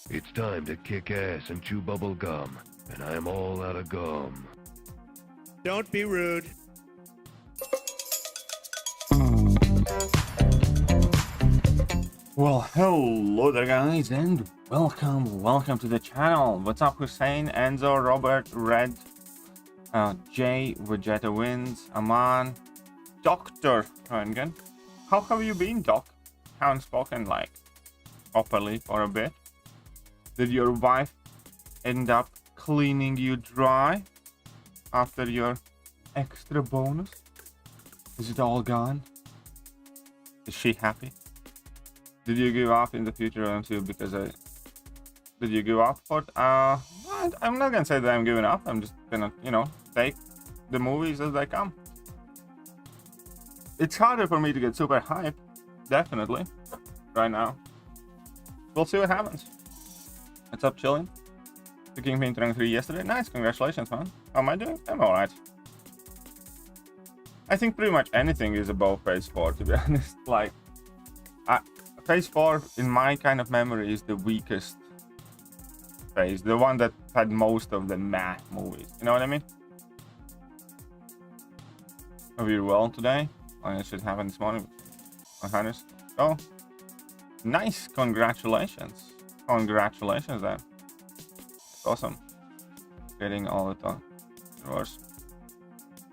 It's time to kick ass and chew bubble gum, and I'm all out of gum. Don't be rude. Well, hello there guys, and welcome to the channel. What's up, Hussein, Enzo, Robert, Red, Jay, Vegeta Wins, Aman, Dr. Röntgen. How have you been, Doc? Haven't spoken like properly for a bit. Did your wife end up cleaning you dry after your extra bonus? Is it all gone? Is she happy? Did you give up in the future MCU because did you give up for I'm not gonna say that I'm giving up. I'm just gonna, take the movies as they come. It's harder for me to get super hyped, definitely, right now. We'll see what happens. What's up, chilling? The Kingpin turning 3 yesterday. Nice, congratulations, man. How am I doing? I'm alright. I think pretty much anything is above phase 4, to be honest. Like, phase 4, in my kind of memory, is the weakest phase. The one that had most of the meh movies. You know what I mean? Hope you're well today. Oh, it should happen this morning. My highness. Oh, nice. Congratulations. Congratulations, then. That's awesome. Getting all the time.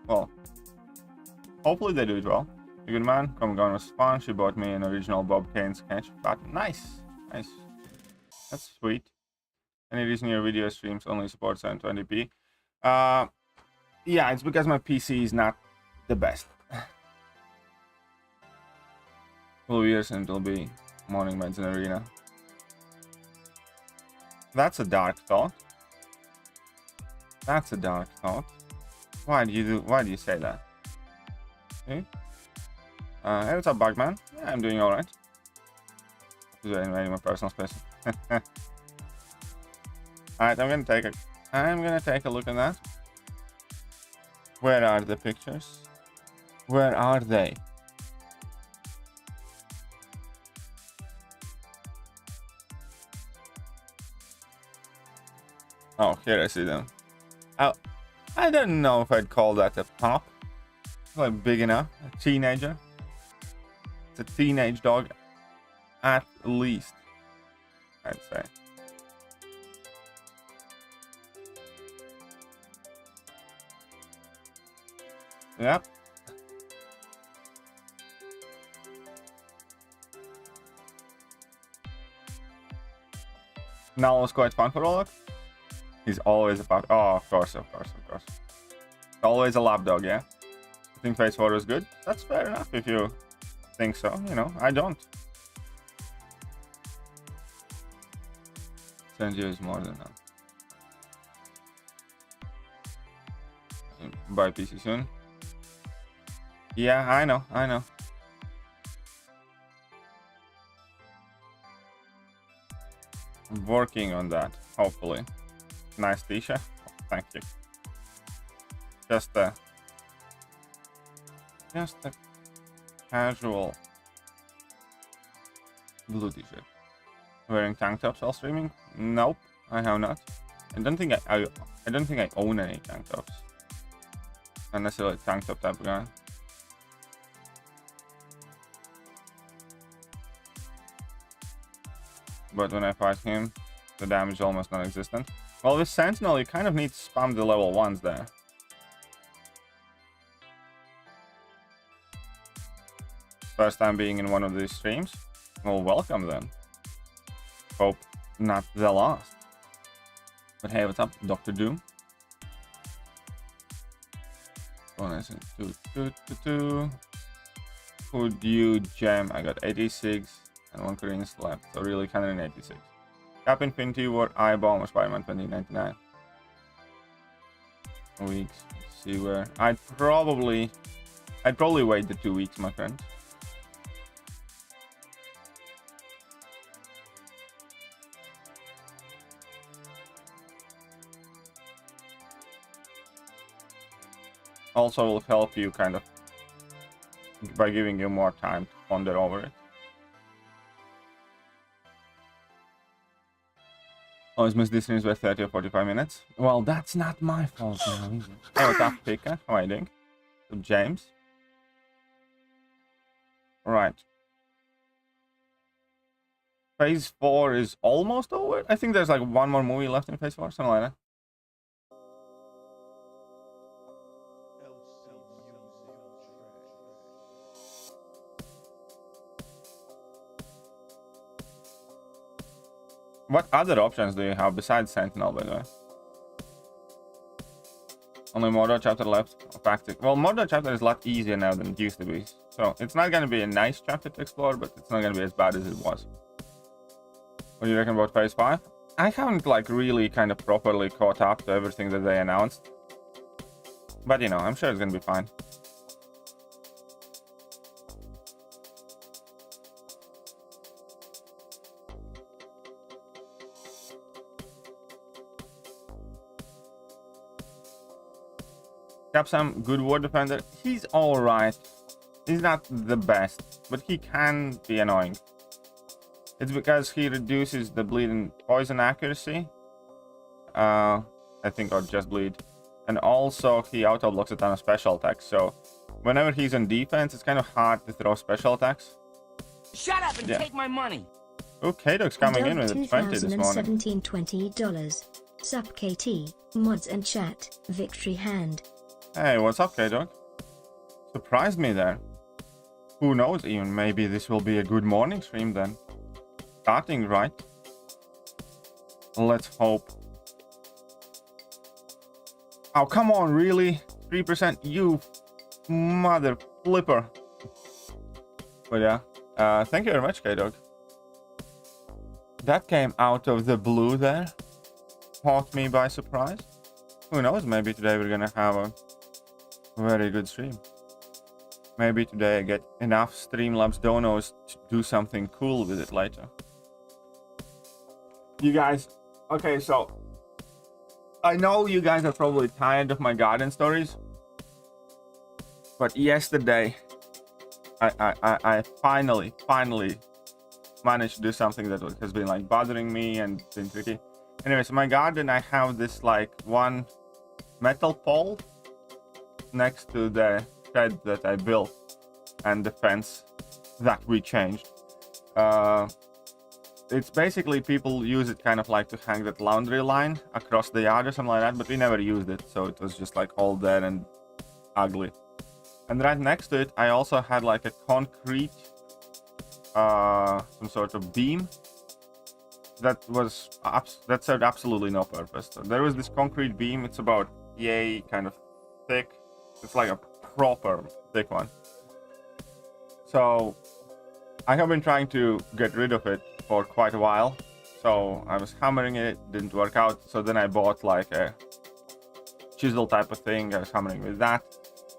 Well, hopefully they do it well. A good man. Come Gone was fun. She bought me an original Bob Kane sketch. But nice. Nice. That's sweet. Any reason your video streams only support 720p? Yeah, it's because my PC is not the best. 12 years and it'll be morning meds in arena. That's a dark thought. That's a dark thought. Why do you say that? Okay. Hey, what's up, Bugman? Yeah, I'm doing alright. Just invading my personal space. Alright, I'm gonna take a look at that. Where are the pictures? Where are they? Oh, here I see them. Oh, I don't know if I'd call that a pup. Like big enough. A teenager. It's a teenage dog, at least, I'd say. Yep. Now was quite fun for Olaf. He's always a pup. Oh, of course. Always a lap dog, yeah? I think phase 4 is good. That's fair enough if you think so. I don't. Send you is more than that. Buy PC soon. Yeah, I know. I'm working on that, hopefully. Nice t-shirt. Thank you. Just a casual blue t-shirt. Wearing tank tops while streaming? Nope, I have not. I don't think I own any tank tops. Not necessarily a tank top type of guy. But when I fight him, the damage is almost non-existent. Well, with Sentinel, you kind of need to spam the level 1s there. First time being in one of these streams? Well, welcome then. Hope not the last. But hey, what's up, Dr. Doom? Bonus in 2. Could you gem? I got 86 and 1 Korean left, so really kind of an 86. Cap Infinity War, I-Bomb, or Spider-Man 2099. Weeks. Let's see where. I'd probably wait the 2 weeks, my friend. Also will help you kind of by giving you more time to ponder over it. Always miss these streams by 30 or 45 minutes. Well, that's not my fault now, is it? Hey, what's up, Pika? How are you doing? James? Right. Phase 4 is almost over. I think there's like one more movie left in Phase 4, something like that. What other options do you have besides Sentinel, by the way? Only Mordor chapter left of active. Well, Mordor chapter is a lot easier now than it used to be. So it's not going to be a nice chapter to explore, but it's not going to be as bad as it was. What do you reckon about Phase 5? I haven't like really kind of properly caught up to everything that they announced. But you know, I'm sure it's going to be fine. Capsam, good ward defender. He's alright. He's not the best, but he can be annoying. It's because he reduces the bleed and poison accuracy. I think, or just bleed. And also he auto blocks a ton of special attacks. So whenever he's on defense, it's kind of hard to throw special attacks. Shut up and take my money. Oh, K-Dog's coming in with a 20 this morning. $20. Sup KT, mods and chat, victory hand. Hey, what's up, K-Dog? Surprised me there. Who knows, even maybe this will be a good morning stream then. Starting right. Let's hope. Oh, come on, really? 3%, you mother flipper. But yeah, thank you very much, K-Dog. That came out of the blue there. Caught me by surprise. Who knows, maybe today we're gonna have a very good stream. Maybe today I get enough Streamlabs donos to do something cool with it later. You guys, okay, so I know you guys are probably tired of my garden stories, but yesterday I finally managed to do something that has been like bothering me and been tricky. Anyway, so my garden, I have this like one metal pole next to the shed that I built and the fence that we changed. It's basically people use it kind of like to hang that laundry line across the yard or something like that, but we never used it, so it was just like all there and ugly. And right next to it, I also had like a concrete, some sort of beam that served absolutely no purpose. So there was this concrete beam. It's about yay kind of thick. It's like a proper thick one. So I have been trying to get rid of it for quite a while. So I was hammering it, didn't work out. So then I bought like a chisel type of thing. I was hammering with that.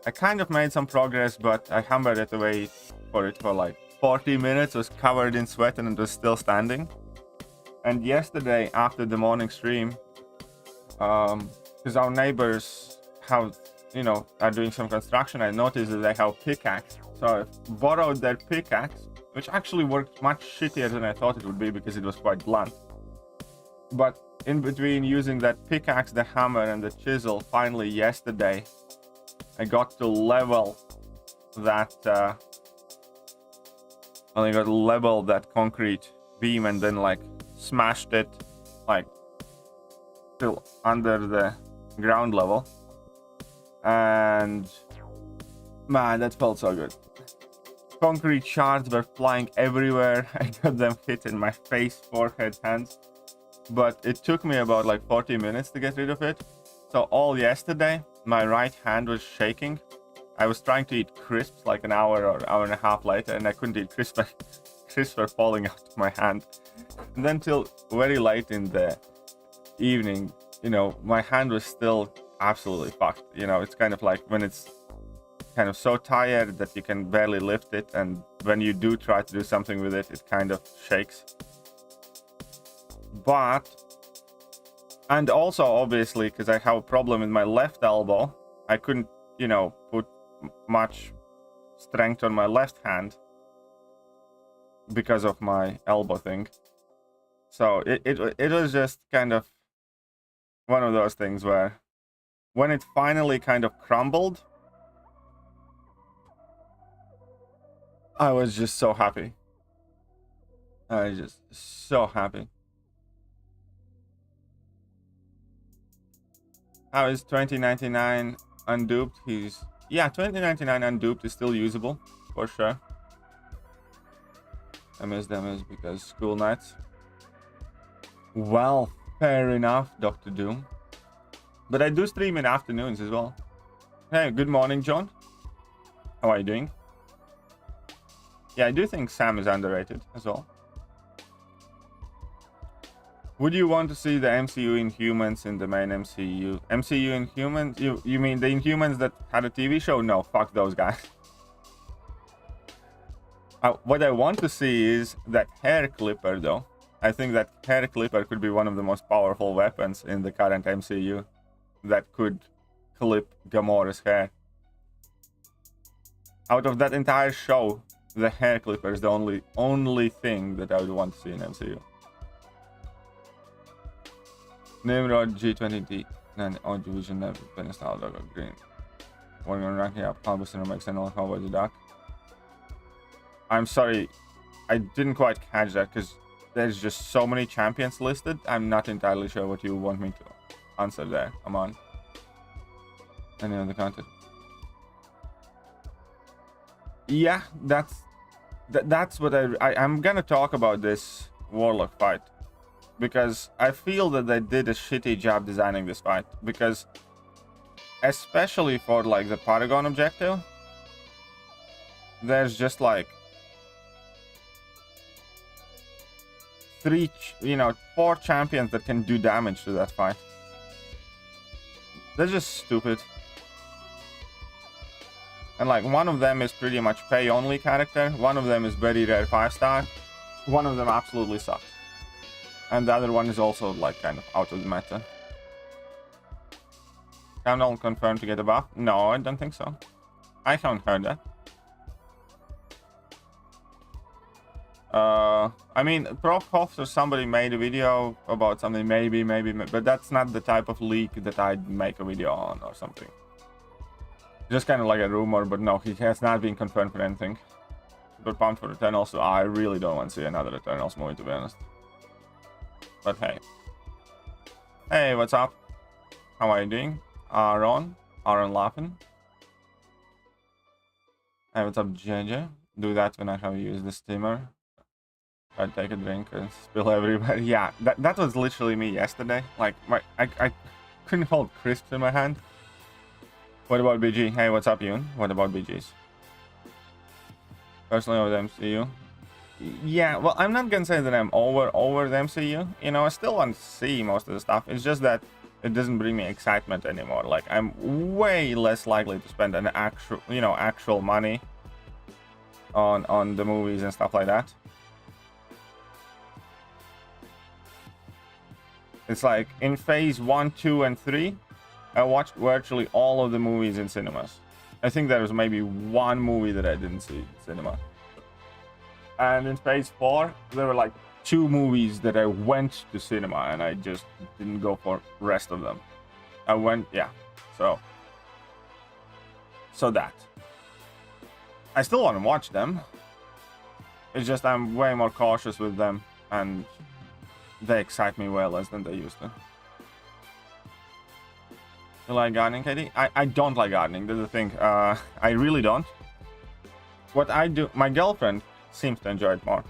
I kind of made some progress, but I hammered it away for like 40 minutes. It was covered in sweat and it was still standing. And yesterday after the morning stream, because our neighbors have, you know, are doing some construction, I noticed that they have pickaxe. So I borrowed their pickaxe, which actually worked much shittier than I thought it would be because it was quite blunt. But in between using that pickaxe, the hammer and the chisel, finally yesterday, I got to level that, concrete beam and then like smashed it like till under the ground level. And man, that felt so good. Concrete shards were flying everywhere. I got them hit in my face, forehead, hands. But it took me about like 40 minutes to get rid of it. So all yesterday, my right hand was shaking. I was trying to eat crisps like an hour or hour and a half later, and I couldn't eat crisps. Crisps were falling out of my hand. And then till very late in the evening, you know, my hand was still absolutely fucked. You know, it's kind of like when it's kind of so tired that you can barely lift it, and when you do try to do something with it, it kind of shakes. But, and also obviously because I have a problem with my left elbow, I couldn't, you know, put much strength on my left hand because of my elbow thing. So it was just kind of one of those things where when it finally kind of crumbled, I was just so happy. I was just so happy. How is 2099 unduped? Yeah, 2099 unduped is still usable for sure. I miss them because school nights. Well, fair enough, Dr. Doom. But I do stream in afternoons as well. Hey, good morning, John. How are you doing? Yeah, I do think Sam is underrated as well. Would you want to see the MCU Inhumans in the main MCU? MCU Inhumans? You mean the Inhumans that had a TV show? No, fuck those guys. What I want to see is that hair clipper, though. I think that hair clipper could be one of the most powerful weapons in the current MCU that could clip Gamora's hair. Out of that entire show, the hair clipper is the only thing that I would want to see in MCU. Nimrod G20D and on division never been style logo green. Working on ranking up Halbus makes and all how the duck. I'm sorry, I didn't quite catch that because there's just so many champions listed. I'm not entirely sure what you want me to answer there. Come on. Any other content? Yeah, that's what I'm gonna talk about this Warlock fight. Because I feel that they did a shitty job designing this fight. Because especially for like the Paragon objective, there's just like 4 champions that can do damage to that fight. They're just stupid. And like one of them is pretty much pay only character, one of them is very rare 5-star, one of them absolutely sucks. And the other one is also like kind of out of the meta. Countdown confirmed to get a buff? No, I don't think so. I haven't heard that. I mean, Prof Hoff or somebody made a video about something, maybe, but that's not the type of leak that I'd make a video on or something. Just kind of like a rumor, but no, he has not been confirmed for anything. Super pumped for Eternals, so I really don't want to see another Eternals movie, to be honest. But hey. Hey, what's up? How are you doing? Aaron laughing. Hey, what's up, JJ? Do that when I have used the steamer. I take a drink and spill everywhere. Yeah, that was literally me yesterday. Like, I couldn't hold crisps in my hand. What about BG? Hey, what's up, Yoon? What about BGs? Personally, over the MCU. Yeah, well, I'm not gonna say that I'm over the MCU. You know, I still want to see most of the stuff. It's just that it doesn't bring me excitement anymore. Like, I'm way less likely to spend an actual money on the movies and stuff like that. It's like in phase 1, 2, and 3, I watched virtually all of the movies in cinemas. I think there was maybe one movie that I didn't see in cinema. And in phase 4, there were like 2 movies that I went to cinema and I just didn't go for the rest of them. I went, yeah. So that. I still want to watch them. It's just I'm way more cautious with them and they excite me way less than they used to. You like gardening, Katie? I don't like gardening, that's the thing. I really don't. What I do, my girlfriend seems to enjoy it more.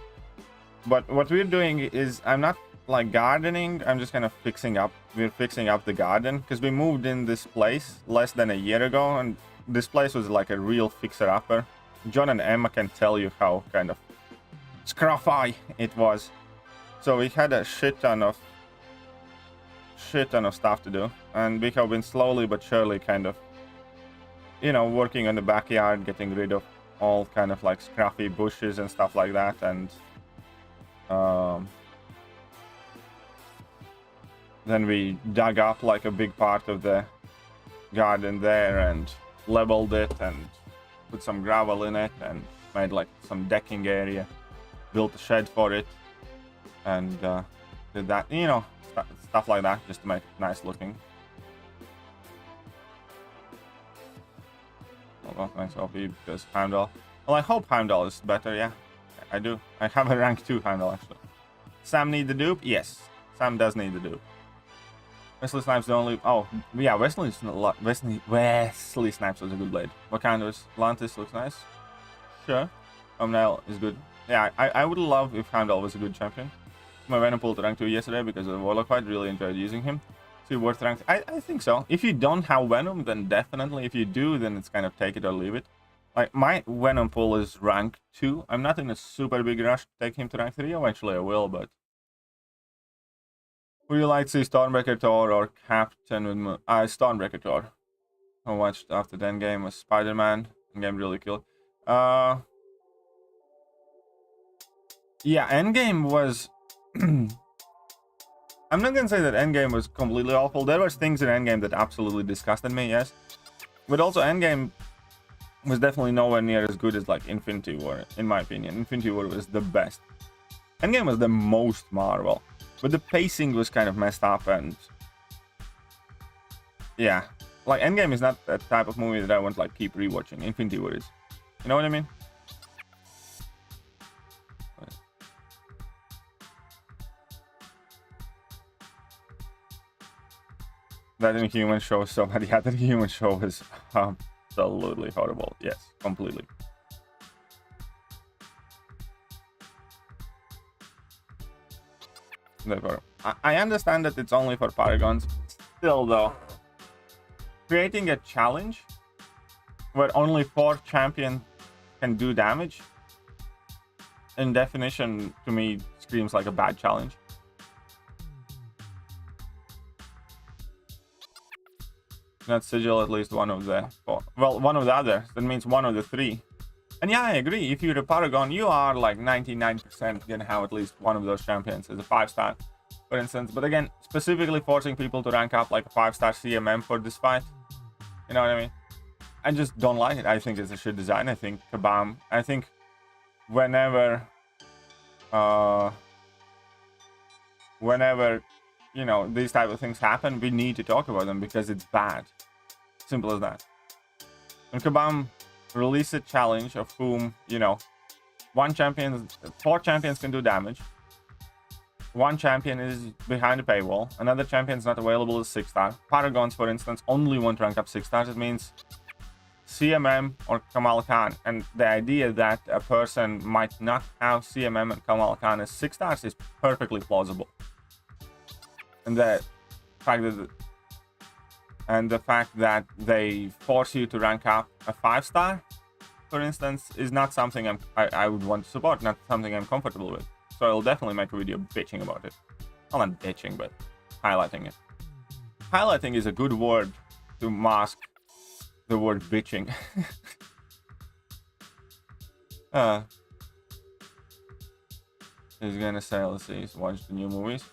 But what we're doing is, I'm not like gardening, I'm just kind of we're fixing up the garden. Because we moved in this place less than a year ago, and this place was like a real fixer-upper. John and Emma can tell you how kind of scruffy it was. So we had a shit ton of stuff to do, and we have been slowly but surely kind of, you know, working on the backyard, getting rid of all kind of like scruffy bushes and stuff like that, and then we dug up like a big part of the garden there and leveled it and put some gravel in it and made like some decking area, built a shed for it, and did that, you know, stuff like that, just to make it nice looking. Well, thanks, OP, because Heimdall. Well, I hope Heimdall is better, yeah. I do. I have a rank 2 Heimdall, actually. Sam need the dupe? Yes. Sam does need the dupe. Wesley Snipes the only... Oh, yeah, Wesley Snipes was a good blade. What kind of Lantis looks nice? Sure. Thumbnail is good. Yeah, I would love if Heimdall was a good champion. My Venom pulled to rank 2 yesterday because of the Warlock fight. Really enjoyed using him. Is he worth rank? I think so. If you don't have Venom, then definitely. If you do, then it's kind of take it or leave it. Like, my Venom pull is rank 2. I'm not in a super big rush to take him to rank 3. Eventually I will, but... Would you like to see Stormbreaker Thor or Captain with Moon? Stormbreaker Thor. I watched after the Endgame was Spider-Man. Endgame really killed. Yeah, Endgame was... I'm not gonna say that Endgame was completely awful. There was things in Endgame that absolutely disgusted me, yes. But also Endgame was definitely nowhere near as good as like Infinity War, in my opinion. Infinity War was the best. Endgame was the most Marvel. But the pacing was kind of messed up, and yeah, like Endgame is not that type of movie that I want to like keep rewatching. Infinity War is, you know what I mean? That Inhuman show so bad. Yeah, that Inhuman show was absolutely horrible. Yes, completely. I understand that it's only for Paragons. Still, though, creating a challenge where only 4 champions can do damage, in definition, to me, screams like a bad challenge. Not sigil at least one of the 4. Well, one of the others. That means one of the 3. And yeah, I agree. If you're a Paragon, you are like 99% gonna have at least one of those champions as a 5-star, for instance. But again, specifically forcing people to rank up like a 5-star CMM for this fight, you know what I mean? I just don't like it. I think it's a shit design. I think Kabam. I think whenever, you know, these type of things happen, we need to talk about them because it's bad. Simple as that. When Kabam release a challenge of whom, you know, 4 champions can do damage, 1 champion is behind the paywall, another champion is not available as 6-star. Paragons, for instance, only want to rank up 6 stars. It means CMM or Kamal Khan, and the idea that a person might not have CMM and Kamal Khan as 6 stars is perfectly plausible. And the fact that they force you to rank up a 5-star, for instance, is not something I would want to support, not something I'm comfortable with. So I'll definitely make a video bitching about it. Well, not bitching, but highlighting it. Highlighting is a good word to mask the word bitching. He's gonna say, let's see, he's watched the new movies.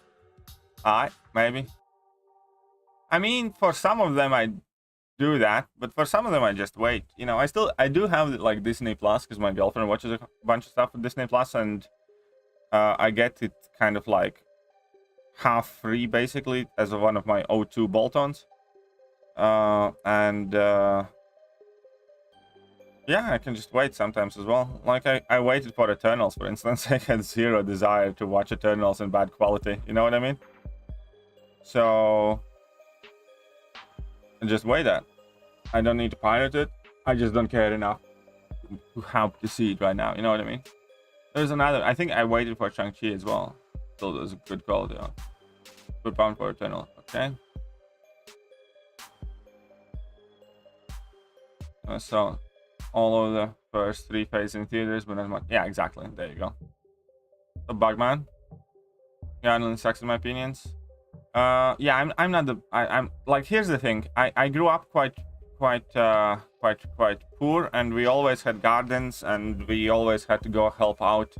Alright, maybe. I mean, for some of them I do that, but for some of them I just wait. You know, I do have like Disney Plus because my girlfriend watches a bunch of stuff with Disney Plus, and I get it kind of like half free basically as one of my O2 bolt-ons. Yeah, I can just wait sometimes as well. Like I waited for Eternals, for instance. I had zero desire to watch Eternals in bad quality, you know what I mean? So I just wait that. I don't need to pirate it. I just don't care enough to have to see it right now, you know what I mean? There's another, I think I waited for Shang-Chi as well. Still there's a good quality on. Good pound for Eternal, okay? So all of the first 3 phases in theaters, but not much. Yeah, exactly. There you go. The Bugman. Yeah, I don't sucks in my opinions. Yeah, I'm not the. I'm like, here's the thing. I grew up quite poor, and we always had gardens, and we always had to go help out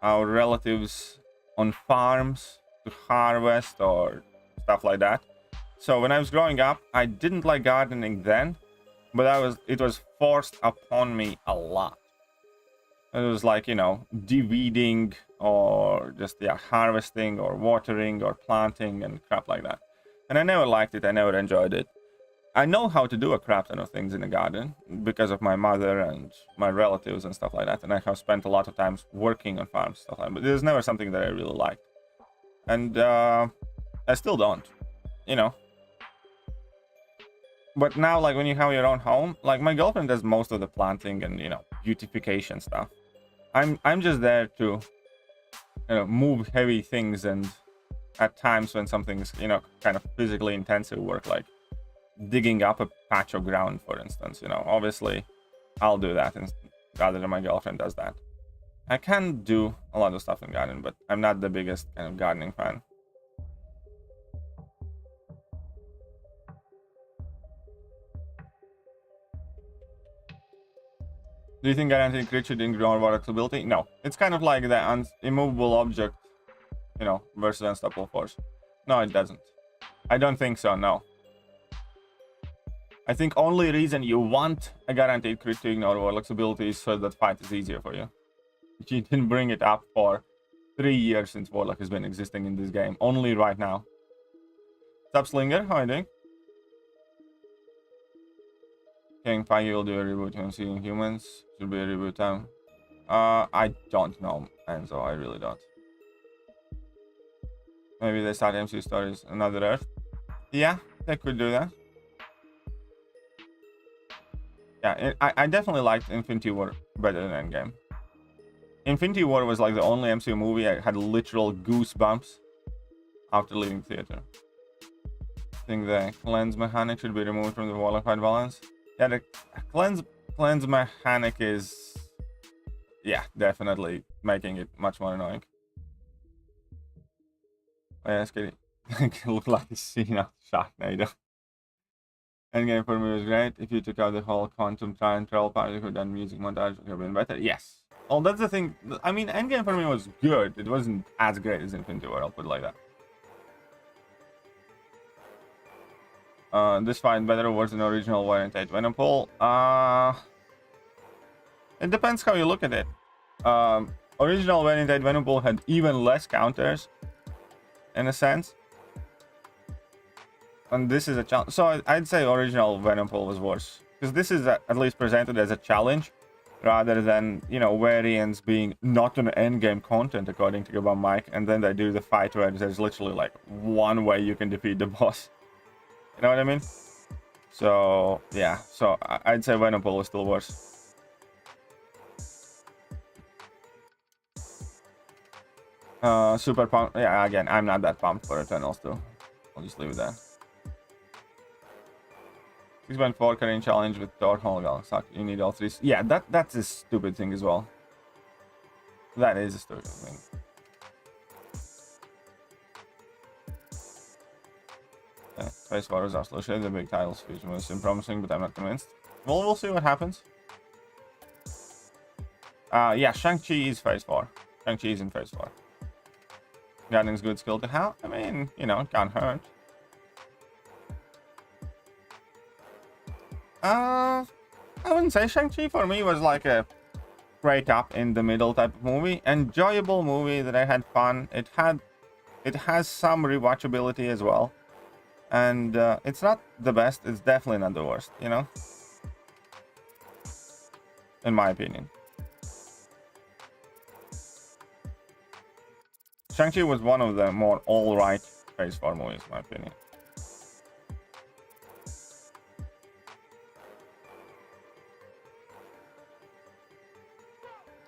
our relatives on farms to harvest or stuff like that. So when I was growing up, I didn't like gardening then, but it was forced upon me a lot. It was like, you know, de-weeding or just, yeah, harvesting or watering or planting and crap like that. And I never liked it. I never enjoyed it. I know how to do a crap ton of things in the garden because of my mother and my relatives and stuff like that. And I have spent a lot of times working on farms, stuff like that. But it was never something that I really liked. And I still don't, you know. But now, like, when you have your own home, like, my girlfriend does most of the planting and, you know, beautification stuff. I'm just there to, you know, move heavy things, and at times when something's, you know, kind of physically intensive work, like digging up a patch of ground, for instance, you know, obviously I'll do that rather than my girlfriend does that. I can do a lot of stuff in garden, but I'm not the biggest kind of gardening fan. Do you think guaranteed crit should increase groundwater accessibility? No. It's kind of like the immovable object, you know, versus unstoppable force. No, it doesn't. I don't think so, no. I think only reason you want a guaranteed crit to ignore warlock's ability is so that fight is easier for you. You didn't bring it up for 3 years since warlock has been existing in this game. Only right now. What's up, Slinger? How are you doing? King Feige will do a reboot when seeing humans. Should be a reboot time. I don't know, Enzo. I really don't. Maybe they start MC stories another Earth. Yeah, they could do that. Yeah, I definitely liked Infinity War better than Endgame. Infinity War was like the only MCU movie I had literal goosebumps after leaving theater. I think the cleanse mechanic should be removed from the warlock fight balance. Yeah, the cleanse mechanic is, yeah, definitely making it much more annoying. Oh, yeah, it's good. Look like a scene out of Sharknado. Endgame for me was great. If you took out the whole quantum time travel part, you could have done music montage, would have been better. Yes. Oh, that's the thing. I mean, Endgame for me was good. It wasn't as great as Infinity War, I'll put it like that. This fight better or worse than original Variant Venompool? It depends how you look at it. Original Variant Venompool had even less counters, in a sense. And this is a challenge. So I'd say original Venompool was worse. Because this is at least presented as a challenge, rather than, you know, variants being not an endgame content, according to Gabon Mike. And then they do the fight where there's literally like one way you can defeat the boss. You know what I mean? So, yeah. So, I'd say Venompool is still worse. Super pumped. Yeah, again, I'm not that pumped for Eternals, too. I'll just leave it there. 6.4 Korean challenge with Thor Holgal. Suck. You need all three. Yeah, that's a stupid thing as well. That is a stupid thing. Yeah, Space Wars are slow. The big titles feature most promising, but I'm not convinced. Well, we'll see what happens. Yeah, Shang-Chi is Phase 4. Shang-Chi is in Phase 4. Gardening's good skill to have. I mean, you know, it can't hurt. I wouldn't say Shang-Chi for me was like a straight up in the middle type of movie. Enjoyable movie that I had fun. It has some rewatchability as well. And it's not the best, it's definitely not the worst, you know? In my opinion. Shang-Chi was one of the more alright Phase 4 movies, in my opinion.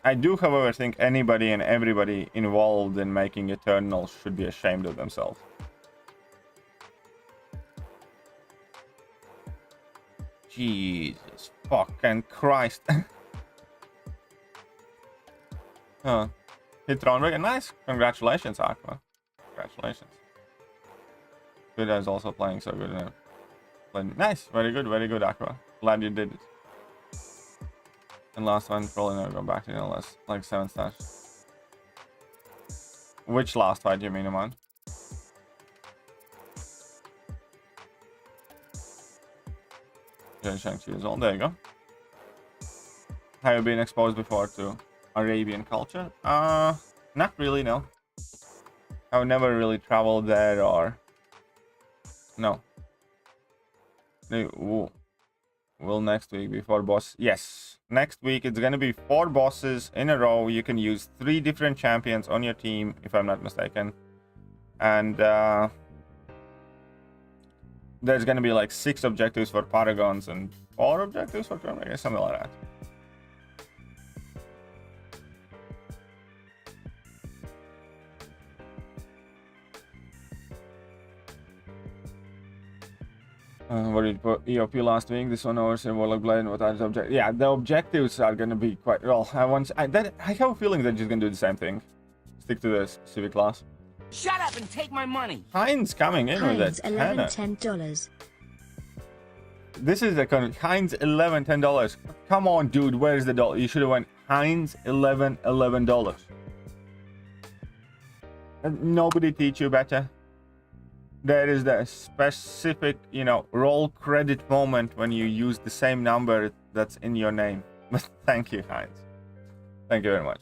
I do, however, think anybody and everybody involved in making Eternals should be ashamed of themselves. Jesus fucking Christ. Hit Thronberg. Nice. Congratulations, Aqua. Congratulations. Good is also playing so good. Nice. Very good, Aqua. Glad you did it. And last one, probably never go back to the less like 7 stars. Which last fight do you mean, Amon? Okay, Shang-Chi is all. There you go. Have you been exposed before to Arabian culture? Not really, no. I've never really traveled there or... No. Will next week be 4 bosses? Yes. Next week it's gonna be 4 bosses in a row. You can use 3 different champions on your team, if I'm not mistaken. And there's gonna be like 6 objectives for Paragons and 4 objectives for Comrade, something like that. What did you put EOP last week? This one over here, Warlock Blade, what are the objectives? Yeah, the objectives are gonna be quite well. I have a feeling they're just gonna do the same thing. Stick to the specific class. Shut up and take my money. Heinz coming in with Heinz it. $10. This is the kind of Heinz $10. Come on, dude, where's the dollar? You should have went Heinz $11. Nobody teach you better. There is the specific, you know, roll credit moment when you use the same number that's in your name. But thank you, Heinz. Thank you very much.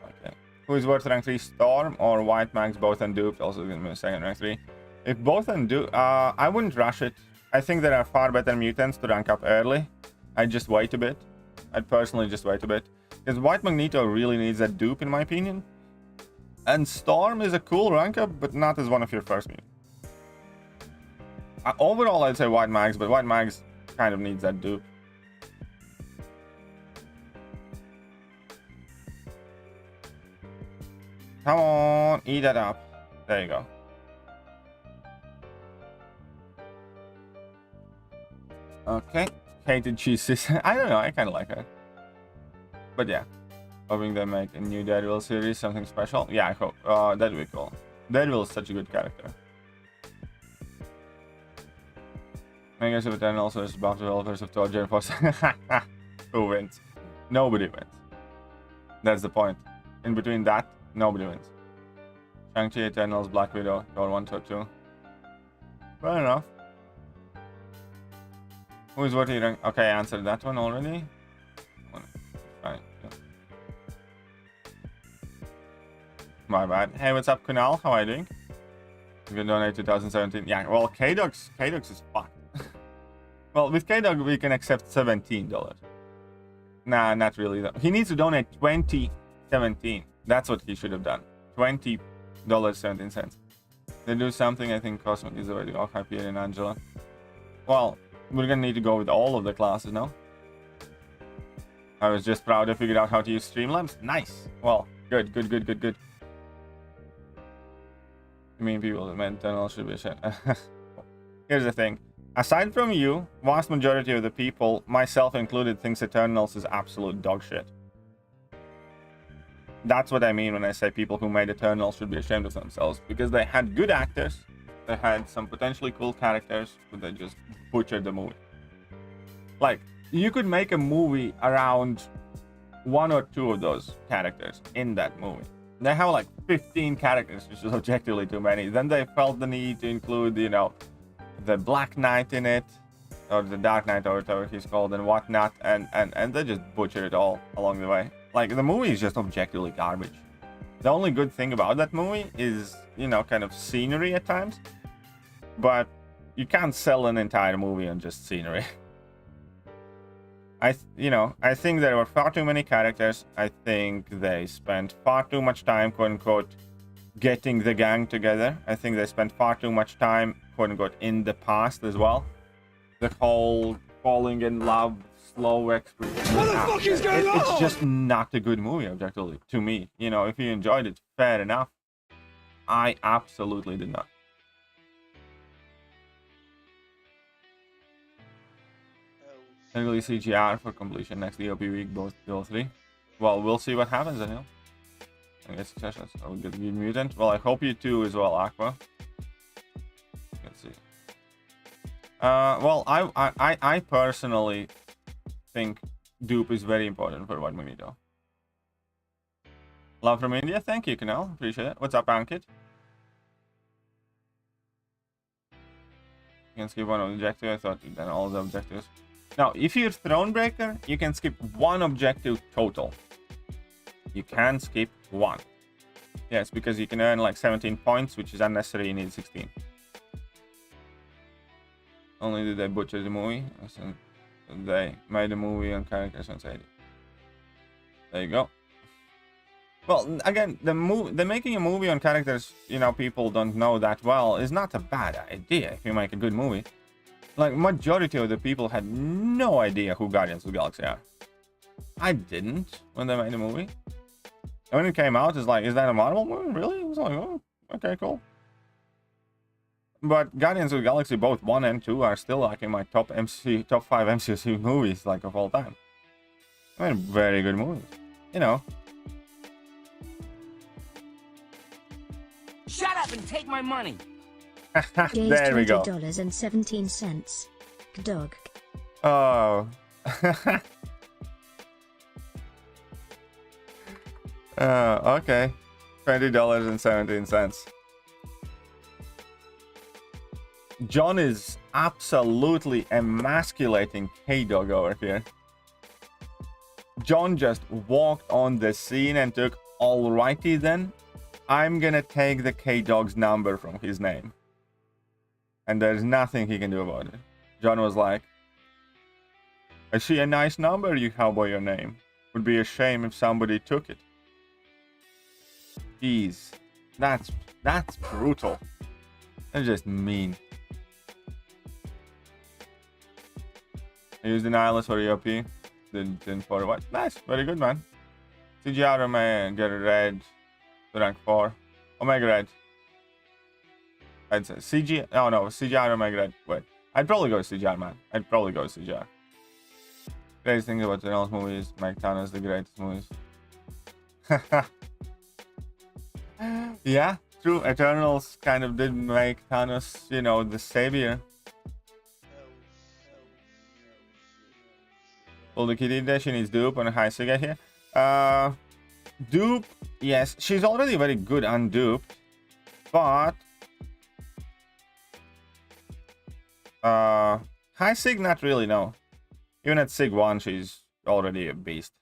Okay. Who is worth rank 3? Storm or White Max? Both unduped. Also going to be a second rank 3. If both undo, I wouldn't rush it. I think there are far better mutants to rank up early. I'd just wait a bit. I'd personally just wait a bit. Because White Magneto really needs that dupe, in my opinion. And Storm is a cool rank up, but not as one of your first mutants. Overall, I'd say White Mags, but White Mags kind of needs that dupe. Come on, eat that up. There you go. Okay. Hated cheese. I don't know, I kind of like it. But yeah. Hoping they make a new Deadpool series, something special. Yeah, I hope. That would be cool. Deadpool is such a good character. Megas of Eternals versus Buff Developers of Thor Jane Foster. Who wins? Nobody wins. That's the point. In between that, nobody wins. Shang-Chi, Eternals, Black Widow, Thor 1, Thor 2. Fair enough. Who's what you rank? Okay, I answered that one already. Fine. Yeah. My bad. Hey, what's up, Kunal? How are you doing? You can donate 2017. Yeah, well, K-Dogs is fucked. Well, with K-Dog, we can accept $17. Nah, not really, though. He needs to donate $20.17. That's what he should have done. $20.17. They do something, I think Cosmic is the way to go. Hi, Pierre and Angela. Well, we're gonna need to go with all of the classes now. I was just proud I figured out how to use Streamlabs. Nice. Well, good. I mean, people that meant Eternal should be a shit. Here's the thing. Aside from you, vast majority of the people, myself included, thinks Eternals is absolute dog shit. That's what I mean when I say people who made Eternals should be ashamed of themselves. Because they had good actors, they had some potentially cool characters, but they just butchered the movie. Like, you could make a movie around 1 or 2 of those characters in that movie. They have like 15 characters, which is objectively too many. Then they felt the need to include, you know, the Black Knight in it, or the Dark Knight, or whatever he's called, and whatnot, and they just butchered it all along the way. Like, the movie is just objectively garbage. The only good thing about that movie is, you know, kind of scenery at times, but you can't sell an entire movie on just scenery. I think there were far too many characters. I think they spent far too much time, quote unquote, getting the gang together. I think they spent far too much time, quote unquote, in the past as well. The whole falling in love, slow experience. What the fuck is going on? It's just not a good movie, objectively, to me. You know, if you enjoyed it, fair enough. I absolutely did not. Technically CGR for completion next DOP week, both DL3. Well, we'll see what happens, Daniel. I guess sessions. I will get the mutant. Well, I hope you too as well, Aqua. Let's see. Well, I personally think dupe is very important for White Magneto. Love from India. Thank you, Canal. Appreciate it. What's up, Ankit? You can skip one of the objectives. I thought you'd done all the objectives. Now, if you're Thronebreaker, you can skip one objective total. You can skip one. Yes, because you can earn like 17 points, which is unnecessary. You need 16. Only did they butcher the movie? They made a movie on characters on Sadie. There you go. Well, again, the making a movie on characters, you know, people don't know that well, is not a bad idea if you make a good movie. Like, majority of the people had no idea who Guardians of the Galaxy are. I didn't when they made the movie. And when it came out, it's like, is that a Marvel movie? Really? It was like, oh, okay, cool. But Guardians of the Galaxy, both 1 and 2, are still like in my top 5 MCOC movies, like, of all time. I mean, very good movies. You know. Shut up and take my money. There we go. $20.17. Dog. Oh. Okay. $20.17. John is absolutely emasculating K-Dog over here. John just walked on the scene and took, alrighty then, I'm gonna take the K-Dog's number from his name. And there's nothing he can do about it. John was like, I see a nice number you have by your name. Would be a shame if somebody took it. Jeez. That's brutal. That's just mean. I used the Nihilus for EOP. Didn't for what? Nice. Very good, man. CGR Omega Red to rank 4. Omega Red. I'd say CG. Oh no, CGR Omega Red. Wait. I'd probably go CGR, man. I'd probably go CGR. Greatest thing about Reynolds movies, make Thanos the greatest movies. Yeah, true. Eternals kind of did make Thanos, you know, the savior. Well, the kitty there, she needs dupe and a high cigar here. Dupe, yes, she's already very good unduped, but high sig, not really, no. Even at sig 1, she's already a beast.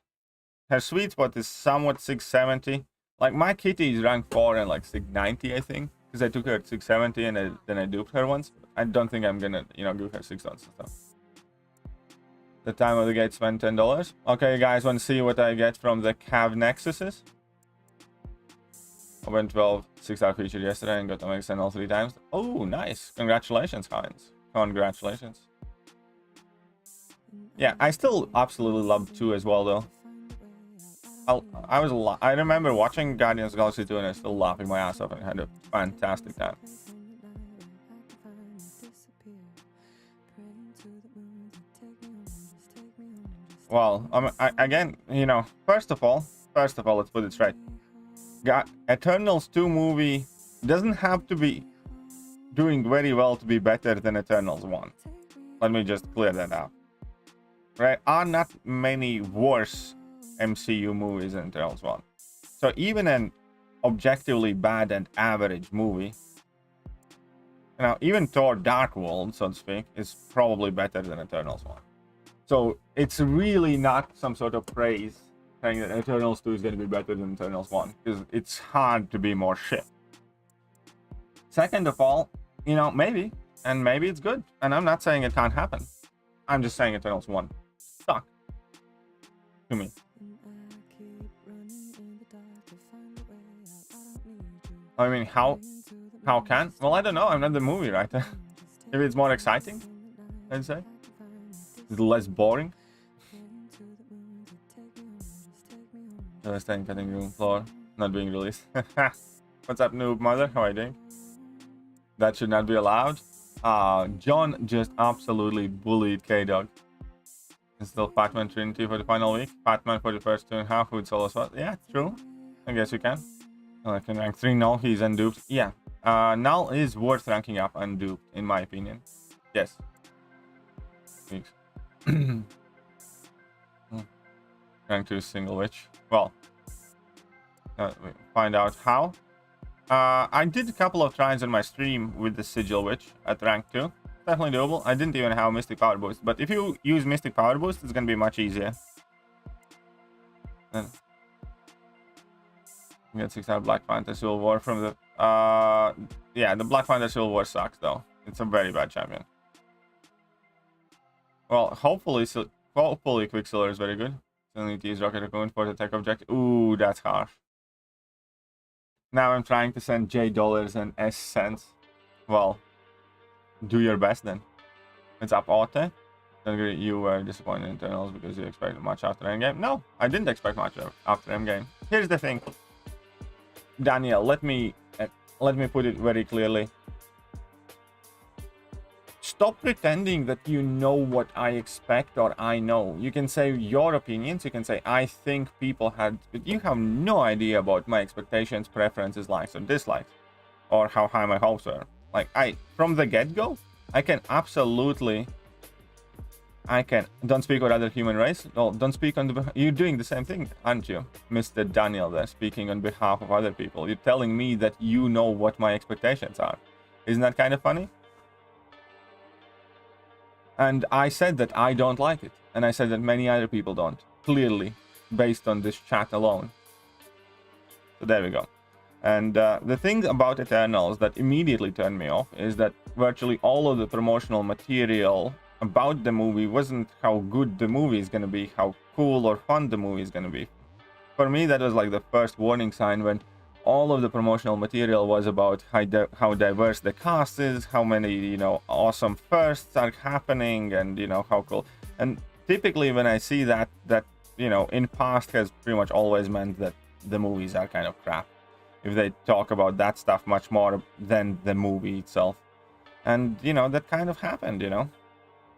Her sweet spot is somewhat 670. Like, my kitty is rank 4 and like 690, I think, because I took her at 670 and then I duped her once. I don't think I'm gonna, you know, give her 6 dots and stuff. The time of the gate spent $10. Okay, guys, want to see what I get from the Cav Nexuses? I went 12 6-hour feature yesterday and got to make send all 3 times. Oh, nice. Congratulations, Heinz. Congratulations. Yeah, I still absolutely love 2 as well, though. I remember watching Guardians of the Galaxy 2 and I was still laughing my ass off and had a fantastic time. Well, again, you know, first of all, let's put it straight. Eternals 2 movie doesn't have to be doing very well to be better than Eternals 1. Let me just clear that out. Right? Are not many worse MCU movies than Eternals 1. So even an objectively bad and average movie, you know, even Thor Dark World, so to speak, is probably better than Eternals 1. So it's really not some sort of praise saying that Eternals 2 is going to be better than Eternals 1, because it's hard to be more shit. Second of all, you know, maybe it's good, and I'm not saying it can't happen. I'm just saying Eternals 1 sucked to me. I mean, how can? Well, I don't know. I'm not the movie writer. Maybe it's more exciting, I'd say. It's less boring. Staying cutting room floor, not being released. What's up, noob mother? How are you doing? That should not be allowed. John just absolutely bullied K-Dog. It's still Fatman Trinity for the final week. Fatman for the first 2.5 with solo spot. Yeah, true. I guess you can. I can rank 3 Null. He's unduped. Yeah. Null is worth ranking up unduped, in my opinion. Yes. Thanks. Rank 2 single witch. Well, we find out how. I did a couple of tries on my stream with the Sigil Witch at rank 2. definitely doable. I didn't even have Mystic Power Boost, but if you use Mystic Power Boost, it's gonna be much easier. Then you get 6 out Black Panther Civil War from the yeah, the Black Panther Civil War sucks though. It's a very bad champion. Well, hopefully Quicksilver is very good. Still need to use Rocket Raccoon for the tech objective. Ooh, that's harsh. Now I'm trying to send J dollars and S cents. Well, do your best then. It's up Otte. You were disappointed in internals because you expected much after endgame. No, I didn't expect much after endgame. Here's the thing, Daniel. Let me put it very clearly. Stop pretending that you know what I expect or I know. You can say your opinions. You can say I think people had, but you have no idea about my expectations, preferences, likes or dislikes, or how high my hopes were. Like from the get-go, I can absolutely. Don't speak with other human race. No, don't speak on the. You're doing the same thing, aren't you, Mr. Daniel? There, speaking on behalf of other people. You're telling me that you know what my expectations are. Isn't that kind of funny? And I said that I don't like it. And I said that many other people don't. Clearly, based on this chat alone. So there we go. And the thing about Eternals that immediately turned me off is that virtually all of the promotional material about the movie wasn't how good the movie is going to be, how cool or fun the movie is going to be. For me, that was like the first warning sign when all of the promotional material was about how diverse the cast is, how many, you know, awesome firsts are happening, and, you know, how cool. And typically when I see that, you know, in past has pretty much always meant that the movies are kind of crap. If they talk about that stuff much more than the movie itself. And, you know, that kind of happened, you know.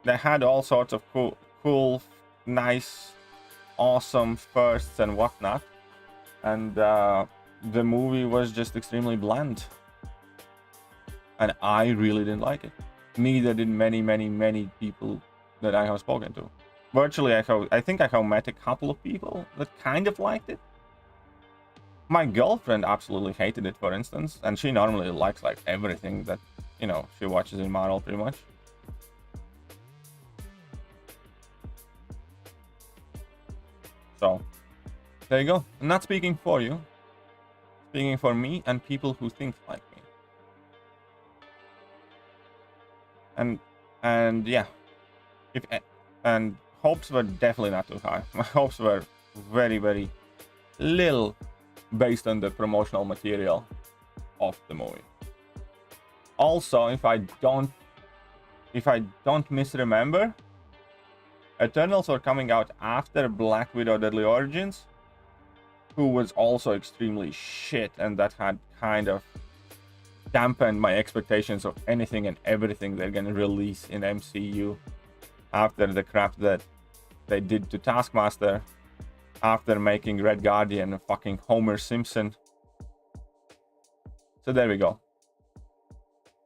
They had all sorts of cool, nice, awesome firsts and whatnot. And, the movie was just extremely bland, and I really didn't like it. Neither did many people that I have spoken to. Virtually, I think I have met a couple of people that kind of liked it. My girlfriend absolutely hated it, for instance, and she normally likes like everything that, you know, she watches in Marvel pretty much. So there you go. I'm not speaking for you. Speaking for me and people who think like me. And yeah, and hopes were definitely not too high. My hopes were very little based on the promotional material of the movie. Also, if I don't misremember, Eternals were coming out after Black Widow Deadly Origins, who was also extremely shit, and that had kind of dampened my expectations of anything and everything they're gonna release in MCU after the crap that they did to Taskmaster, after making Red Guardian a fucking Homer Simpson. So there we go.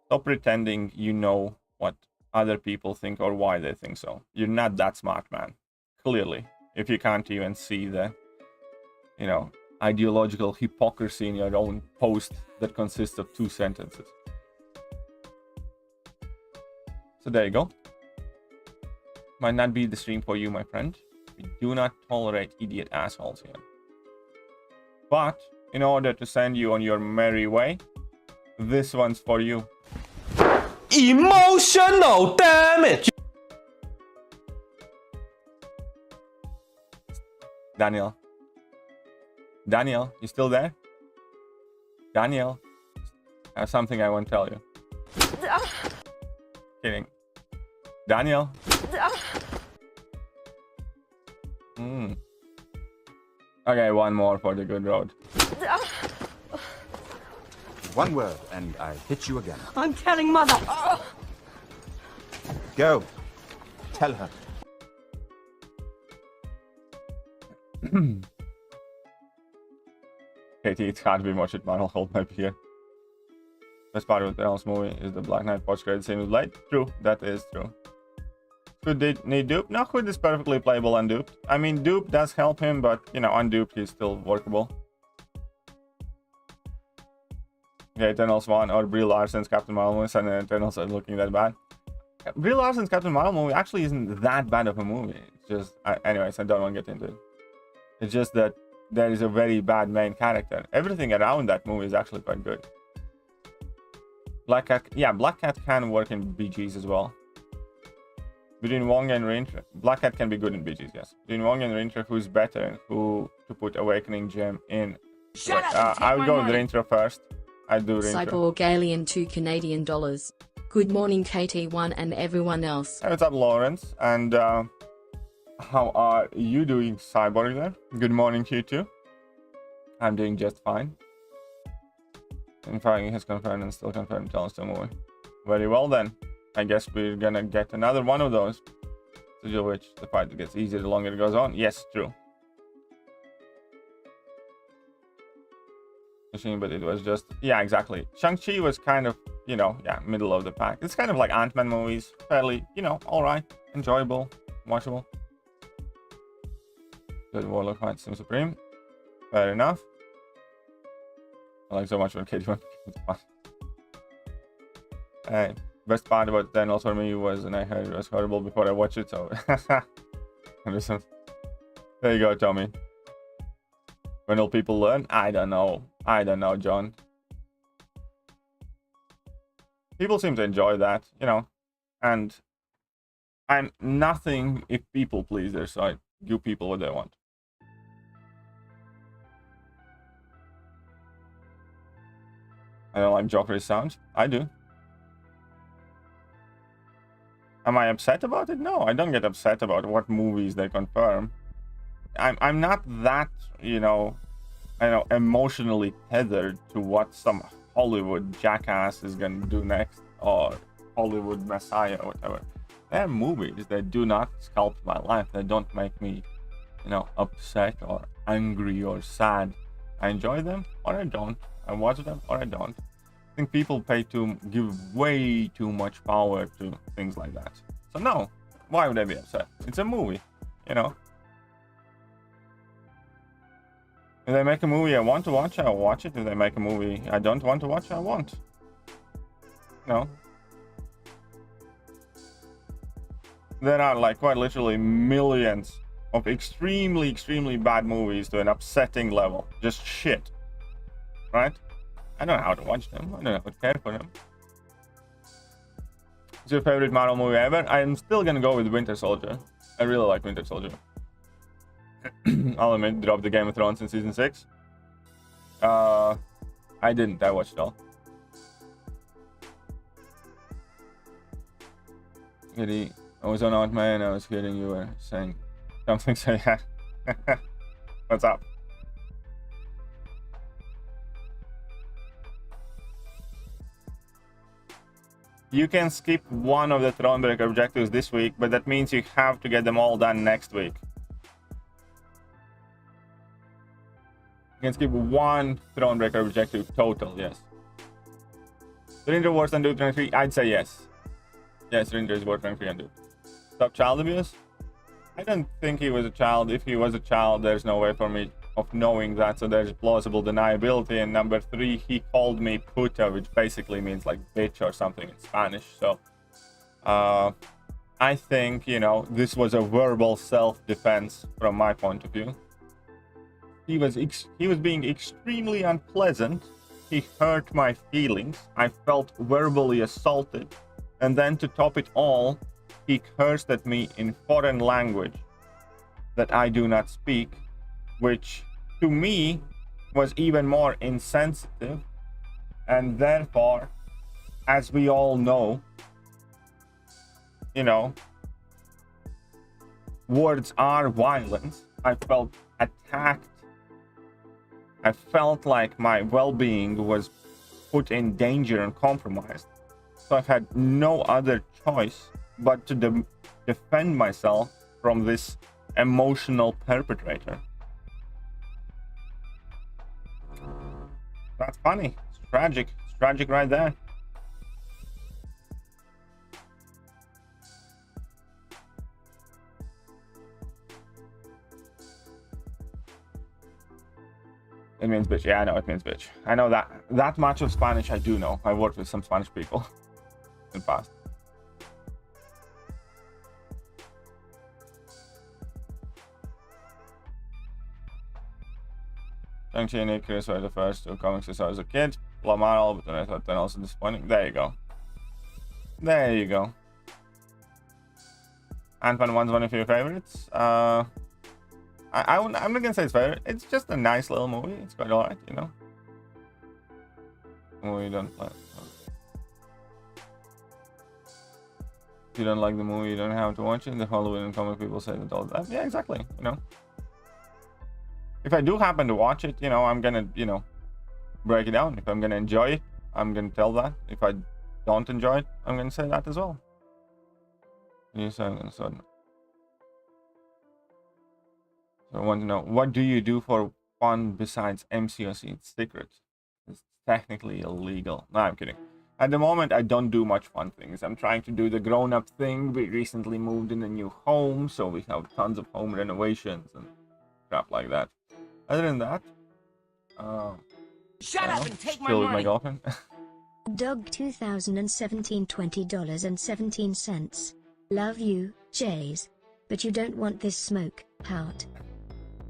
Stop pretending you know what other people think or why they think so. You're not that smart, man. Clearly, if you can't even see the, you know, ideological hypocrisy in your own post that consists of 2 sentences. So there you go. Might not be the stream for you, my friend. We do not tolerate idiot assholes here. But in order to send you on your merry way, this one's for you. Emotional damage. Daniel, you still there? Daniel, I have something I won't tell you. Kidding. Daniel. Okay, one more for the good road. One word and I hit you again. I'm telling Mother. Go. Tell her. Katie, it can't be much at Marvel. Hold my beer. Best part of the Realms movie is the Black Knight post-credit scene with Light. True, that is true. Hood did need dupe? No, Hood is perfectly playable unduped. I mean, dupe does help him, but, you know, unduped he's still workable. Yeah, Eternals 1 or Brie Larson's Captain Marvel and Eternals are looking that bad. Real Larsen's Captain Marvel movie actually isn't that bad of a movie. It's just, anyways, I don't want to get into it. It's just that there is a very bad main character. Everything around that movie is actually quite good. Black Cat, yeah, Black Cat can work in BGs as well. Between Wong and Rintra, Black Cat can be good in BGs, yes. Between Wong and Rintra, who's better and who to put Awakening Gem in? Shut up and I take would my go with money. Rintra first. I'd do Rintra. Cyborg Alien $2 Canadian. Good morning KT1 and everyone else. Hey, what's up, Lawrence? And how are you doing, Cyborg there? Good morning to you too. I'm doing just fine. In fact, he has confirmed and still confirmed Chels to movie. Very well then. I guess we're gonna get another one of those. To which the fight gets easier the longer it goes on. Yes, true. But it was just, yeah, exactly. Shang-Chi was kind of, you know, yeah, middle of the pack. It's kind of like Ant-Man movies. Fairly, you know, alright. Enjoyable. Watchable. Good Warlock fight Sim Supreme. Fair enough. I like so much when KD1 it's fun. Hey, best part about Daniels for me was, and I heard it was horrible before I watched it, so listen. There you go, Tommy. When will people learn? I don't know. I don't know, John. People seem to enjoy that, you know. And I'm nothing if people pleaser, so I give people what they want. I don't like Joffrey's sounds. I do. Am I upset about it? No, I don't get upset about what movies they confirm. I'm not that, you know, I know, emotionally tethered to what some Hollywood jackass is gonna do next, or Hollywood messiah or whatever. They're movies. They do not sculpt my life. They don't make me, you know, upset or angry or sad. I enjoy them or I don't. I watch them or I don't. I think people give way too much power to things like that. So no, why would I be upset? It's a movie, you know. If they make a movie I want to watch, I'll watch it. If they make a movie I don't want to watch, I won't. No. There are like quite literally millions of extremely bad movies to an upsetting level. Just shit. Right? I don't know how to watch them. I don't know how to care for them. What's your favorite Marvel movie ever? I'm still gonna go with Winter Soldier. I really like Winter Soldier. I'll admit, dropped the Game of Thrones in season 6. I didn't. I watched it all. Kitty, I was on Ant-Man. I was kidding. You were saying something. So yeah. What's up? You can skip one of the Thronebreaker objectives this week, but that means you have to get them all done next week. You can skip one Thronebreaker objective total, yes. Rinja worse than Duke rank 3? I'd say yes. Yes, Rinja is worse rank 3 and Duke. Stop child abuse? I don't think he was a child. If he was a child, there's no way for me of knowing that, so there's plausible deniability. And number 3, he called me puta, which basically means like bitch or something in Spanish. So I think, you know, this was a verbal self-defense from my point of view. He was being extremely unpleasant. He hurt my feelings. I felt verbally assaulted, and then to top it all, he cursed at me in foreign language that I do not speak, which to me was even more insensitive. And therefore, as we all know, you know, words are violence. I felt attacked. I felt like my well-being was put in danger and compromised. So I've had no other choice but to defend myself from this emotional perpetrator. That's funny. It's tragic. It's tragic right there. It means bitch. Yeah, I know it means bitch. I know that much of Spanish I do know. I worked with some Spanish people in the past. Shang-Chi and Icarus were the first two comics I saw as a kid. Love Marvel, but then I thought then also disappointing. There you go. There you go. Ant-Man 1's one of your favorites. I'm not gonna say it's favorite. It's just a nice little movie. It's quite alright, you know. Movie you don't like. If you don't like the movie, you don't have to watch it. The Hollywood and comic people say that all that. Yeah, exactly. You know. If I do happen to watch it, you know, I'm gonna, you know, break it down. If I'm gonna enjoy it, I'm gonna tell that. If I don't enjoy it, I'm gonna say that as well. So I want to know, what do you do for fun besides MCOC? It's secret. It's technically illegal. No, I'm kidding. At the moment, I don't do much fun things. I'm trying to do the grown-up thing. We recently moved in a new home, so we have tons of home renovations and crap like that. Other than that, Shut up and take my still with my money. girlfriend. Dog 2017 $20.17. Love you, Jays. But you don't want this smoke, heart.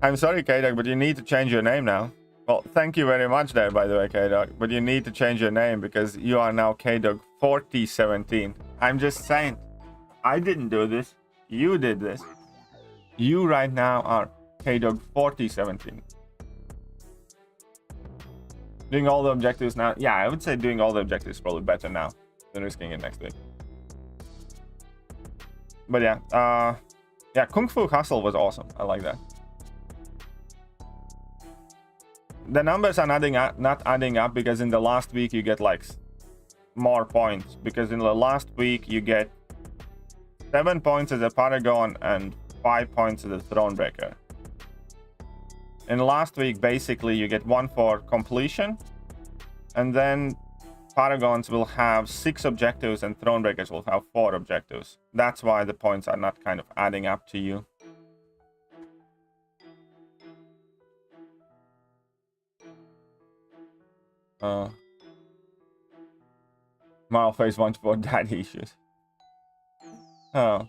I'm sorry, K-Dog, but you need to change your name now. Well, thank you very much there, by the way, K-Dog. But you need to change your name because you are now K-Dog 4017. I'm just saying. I didn't do this. You did this. You right now are K-Dog 4017. Doing all the objectives now. Yeah, I would say doing all the objectives is probably better now than risking it next week. But yeah, yeah, Kung Fu Hustle was awesome. I like that. The numbers are not adding up because in the last week you get like more points. Because in the last week you get 7 points as a Paragon and 5 points as a Thronebreaker. In the last week, basically, you get 1 for completion, and then Paragons will have 6 objectives and Thronebreakers will have 4 objectives. That's why the points are not kind of adding up to you. Marvel Phase 1 for daddy issues. Oh.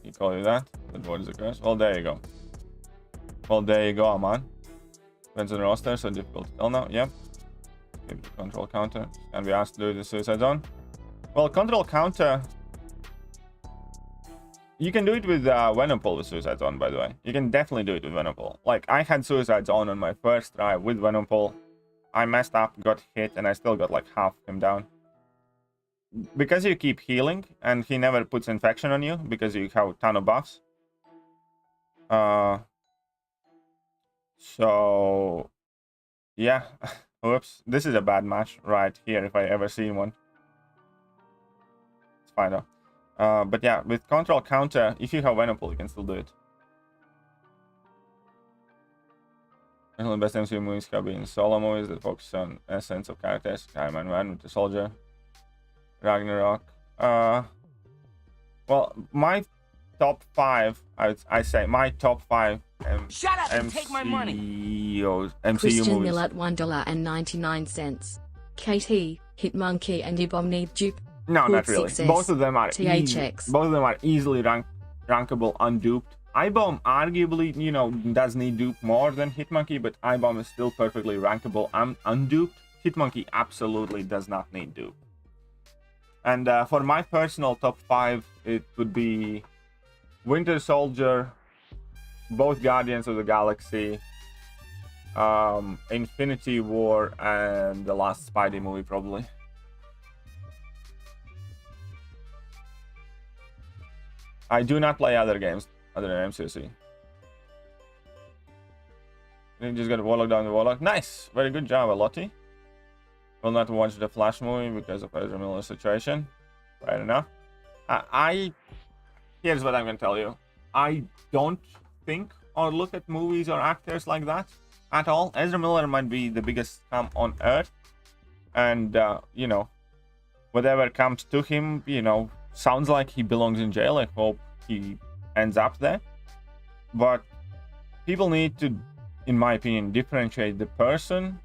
You call you that? But what is the curse? Well, there you go. Well, there you go, Aman. Depends on the roster, so difficult to tell now. Yep. Keep the control counter. Can be asked to do the Suicide Zone. Well, control counter. You can do it with Venompool with Suicide Zone, by the way. You can definitely do it with Venompool. Like, I had Suicide Zone on my first try with Venompool. I messed up, got hit, and I still got like half him down. Because you keep healing, and he never puts infection on you, because you have a ton of buffs. So, yeah. Oops, this is a bad match right here, if I ever seen one. It's fine though. But yeah, with control counter, if you have Venompool, you can still do it. The best MCU movies have been solo movies that focus on essence of characters. Iron Man with the Soldier. Ragnarok. Well, my top 5, I say my top 5 Shut up and take my money. MCU Christian movies. Mill at $1.99. KT, Hitmonkey, and Ibom need dupe. No, Good not really. success. Both of them are THX. both of them are easily rankable, unduped. iBomb arguably, you know, does need dupe more than Hitmonkey, but iBomb is still perfectly rankable and unduped. Hitmonkey absolutely does not need dupe. And for my personal top 5, it would be Winter Soldier, both Guardians of the Galaxy, Infinity War, and the last Spidey movie, probably. I do not play other games other than MCOC. You just got Warlock down the Warlock. Nice! Very good job, Alotti. Will not watch the Flash movie because of Ezra Miller's situation. Fair enough. Here's what I'm going to tell you. I don't think or look at movies or actors like that at all. Ezra Miller might be the biggest scum on earth. And, you know, whatever comes to him, you know, sounds like he belongs in jail. I hope he ends up there. But people need to, in my opinion, differentiate the person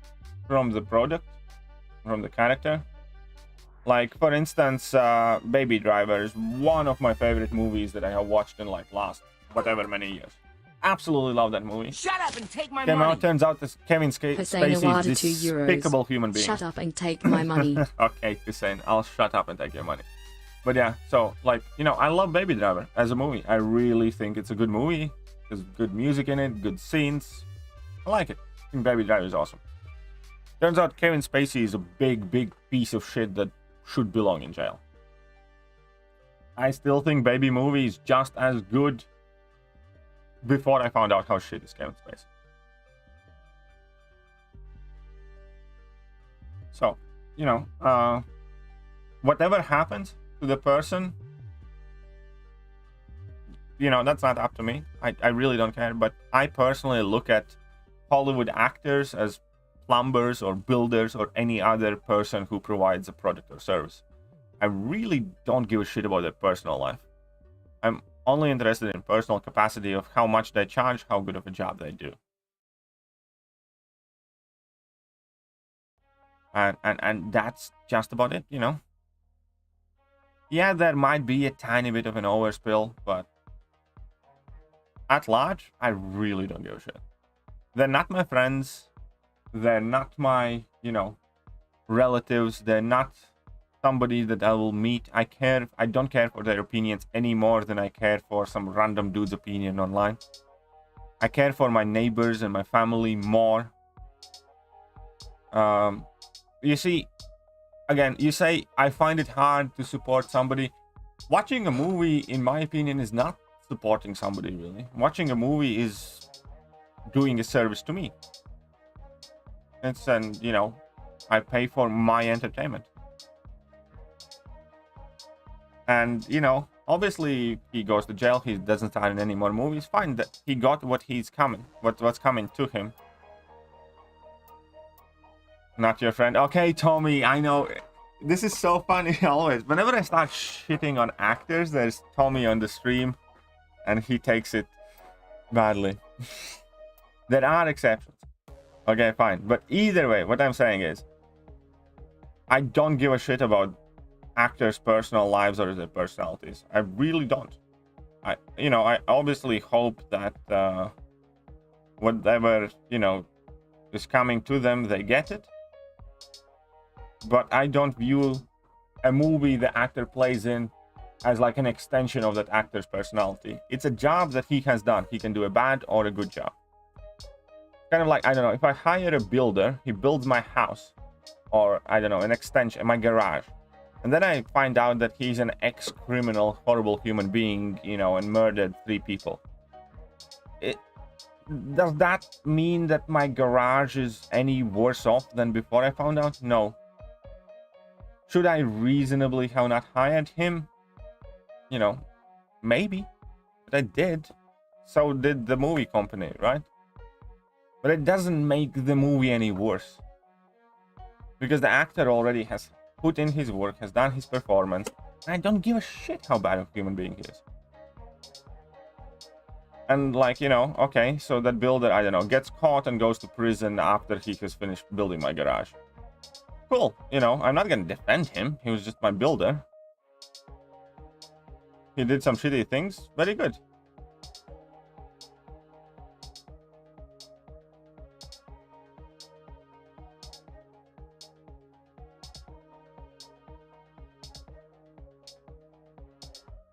from the product, from the character. Like, for instance, Baby Driver is one of my favorite movies that I have watched in like last whatever many years. Absolutely love that movie. Shut up and take my Came money. out, turns out this Kevin Hussein Spacey awarded is €2. despicable human being. Shut up and take my money. Okay, Hussein, I'll shut up and take your money. But yeah, so like, you know, I love Baby Driver as a movie. I really think it's a good movie. There's good music in it, good scenes. I like it. I think Baby Driver is awesome. Turns out Kevin Spacey is a big piece of shit that should belong in jail. I still think Baby movie is just as good before I found out how shit is Kevin Spacey. So, you know, whatever happens to the person, you know, that's not up to me. I really don't care. But I personally look at Hollywood actors as plumbers or builders or any other person who provides a product or service. I really don't give a shit about their personal life. I'm only interested in personal capacity of how much they charge, how good of a job they do. And that's just about it, you know. Yeah, there might be a tiny bit of an overspill, but at large, I really don't give a shit. They're not my friends. They're not my, you know, relatives. They're not somebody that I will meet. I don't care for their opinions any more than I care for some random dude's opinion online. I care for my neighbors and my family more. You see, again, you say, I find it hard to support somebody. Watching a movie, in my opinion, is not supporting somebody, really. Watching a movie is doing a service to me. And you know, I pay for my entertainment. And, you know, obviously he goes to jail. He doesn't star in any more movies. Fine, that he got what's coming to him. Not your friend. Okay, Tommy, I know. This is so funny always. Whenever I start shitting on actors, there's Tommy on the stream, and he takes it badly. There are exceptions. Okay, fine. But either way, what I'm saying is, I don't give a shit about actors' personal lives or their personalities. I really don't. I obviously hope that whatever, you know, is coming to them, they get it. But I don't view a movie the actor plays in as like an extension of that actor's personality. It's a job that he has done. He can do a bad or a good job. Kind of like, I don't know, if I hire a builder, he builds my house, or I don't know, an extension, my garage, and then I find out that he's an ex-criminal, horrible human being, you know, and murdered 3 people. Does that mean that my garage is any worse off than before I found out? No. Should I reasonably have not hired him? You know, maybe. But I did. So did the movie company, right? But it doesn't make the movie any worse. Because the actor already has put in his work, has done his performance, and I don't give a shit how bad a human being he is. And like, you know, okay, so that builder, I don't know, gets caught and goes to prison after he has finished building my garage. Cool, you know, I'm not gonna defend him. He was just my builder. He did some shitty things. Very good.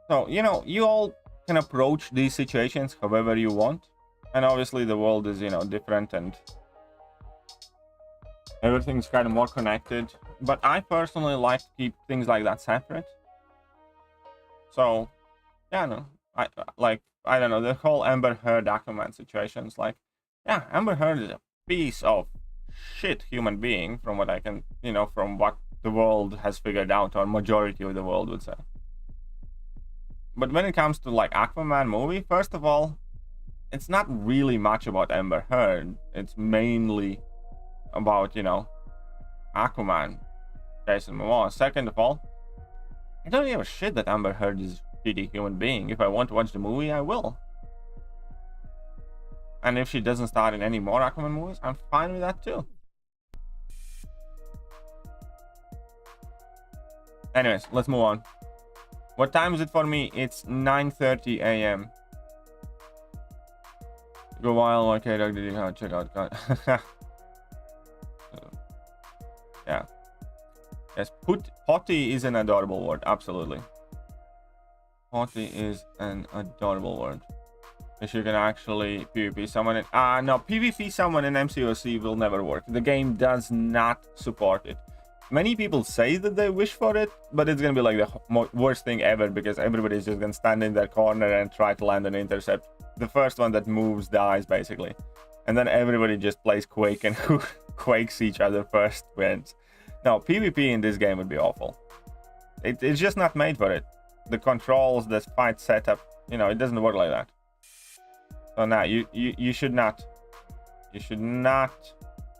So, you know, you all can approach these situations however you want. And obviously the world is, you know, different and everything's kind of more connected. But I personally like to keep things like that separate. So, yeah, no, I don't know, the whole Amber Heard Aquaman situation is like, yeah, Amber Heard is a piece of shit human being from what I can, you know, from what the world has figured out, or majority of the world would say. But when it comes to like Aquaman movie, first of all, it's not really much about Amber Heard. It's mainly about, you know, Aquaman, Jason Momoa. Second of all, I don't give a shit that Amber Heard is a shitty human being. If I want to watch the movie, I will. And if she doesn't star in any more Aquaman movies, I'm fine with that too. Anyways, let's move on. What time is it for me? It's 9:30 a.m. Go wild, okay, dog, did you have check out God? Yeah. Yes, potty is an adorable word, absolutely. Potty is an adorable word. If you can actually PvP someone in no, PvP someone in MCOC will never work. The game does not support it. Many people say that they wish for it, but it's gonna be like the worst thing ever, because everybody's just gonna stand in their corner and try to land an intercept. The first one that moves dies, basically. And then everybody just plays Quake, and who quakes each other first wins. No, PvP in this game would be awful. It's just not made for it. The controls, the fight setup, you know, it doesn't work like that. So now you should not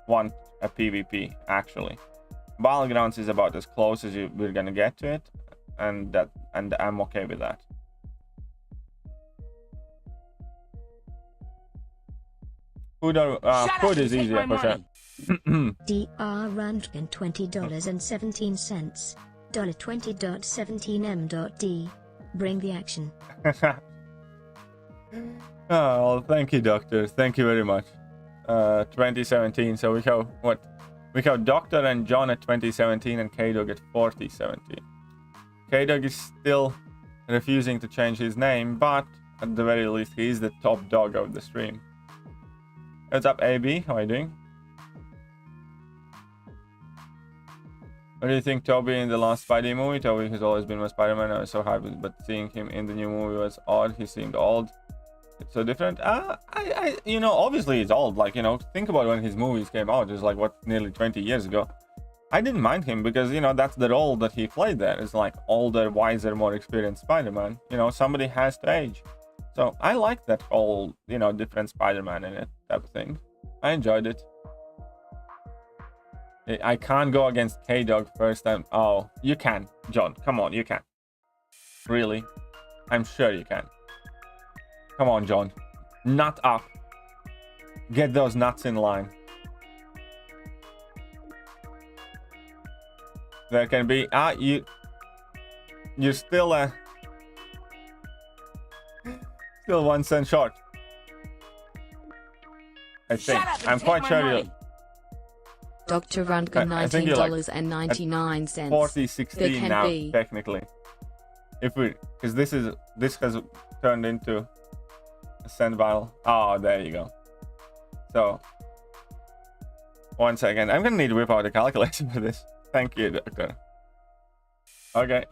want a PvP, actually. Battlegrounds is about as close as we're gonna get to it, and I'm okay with that. Food is easier for sure. Dr. Randkin $20.17. $20.17M.D. Bring the action. Oh, thank you, Doctor. Thank you very much. 2017. So we have what? We have Doctor and John at 2017 and K-Dog at 4017. K-Dog is still refusing to change his name, but at the very least, he is the top dog of the stream. What's up, AB? How are you doing? What do you think, Toby, in the last Spidey movie? Toby has always been my Spider-Man. I was so happy, but seeing him in the new movie was odd. He seemed old. It's so different. You know, obviously it's old. Like, you know, think about when his movies came out. It was like, what, nearly 20 years ago. I didn't mind him because, you know, that's the role that he played there. It's like older, wiser, more experienced Spider-Man. You know, somebody has to age. So I like that whole, you know, different Spider-Man in it type of thing. I enjoyed it. I can't go against K-Dog first time. Oh, you can, John. Come on, you can. Really? I'm sure you can. Come on, John. Nut up. Get those nuts in line. There can be... You're still still 1 cent short. I think. I'm quite sure you... Dr. Rundgren, $19.99. 40-16 now, technically. If we... Because this has turned into a cent battle. Oh, there you go. So... 1 second. I'm gonna need to whip out a calculation for this. Thank you, Doctor. Okay.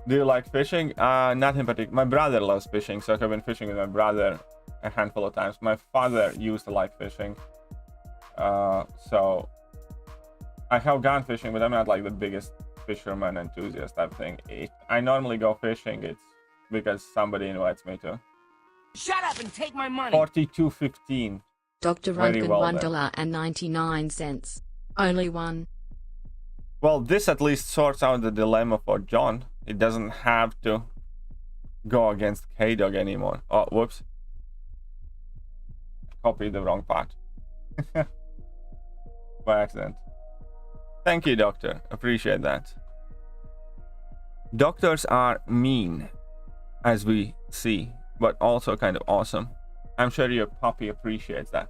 Do you like fishing? Not in particular. My brother loves fishing, so I've been fishing with my brother a handful of times. My father used to like fishing. So I have gone fishing, but I'm not like the biggest fisherman enthusiast type thing. If I normally go fishing, it's because somebody invites me to. Shut up and take my money. 42.15. Dr. Rundgren, well $1.99. Only one. Well, this at least sorts out the dilemma for John. It doesn't have to go against K-Dog anymore. Oh, whoops. Copied the wrong part. By accident. Thank you, Doctor. Appreciate that. Doctors are mean, as we see, but also kind of awesome. I'm sure your puppy appreciates that.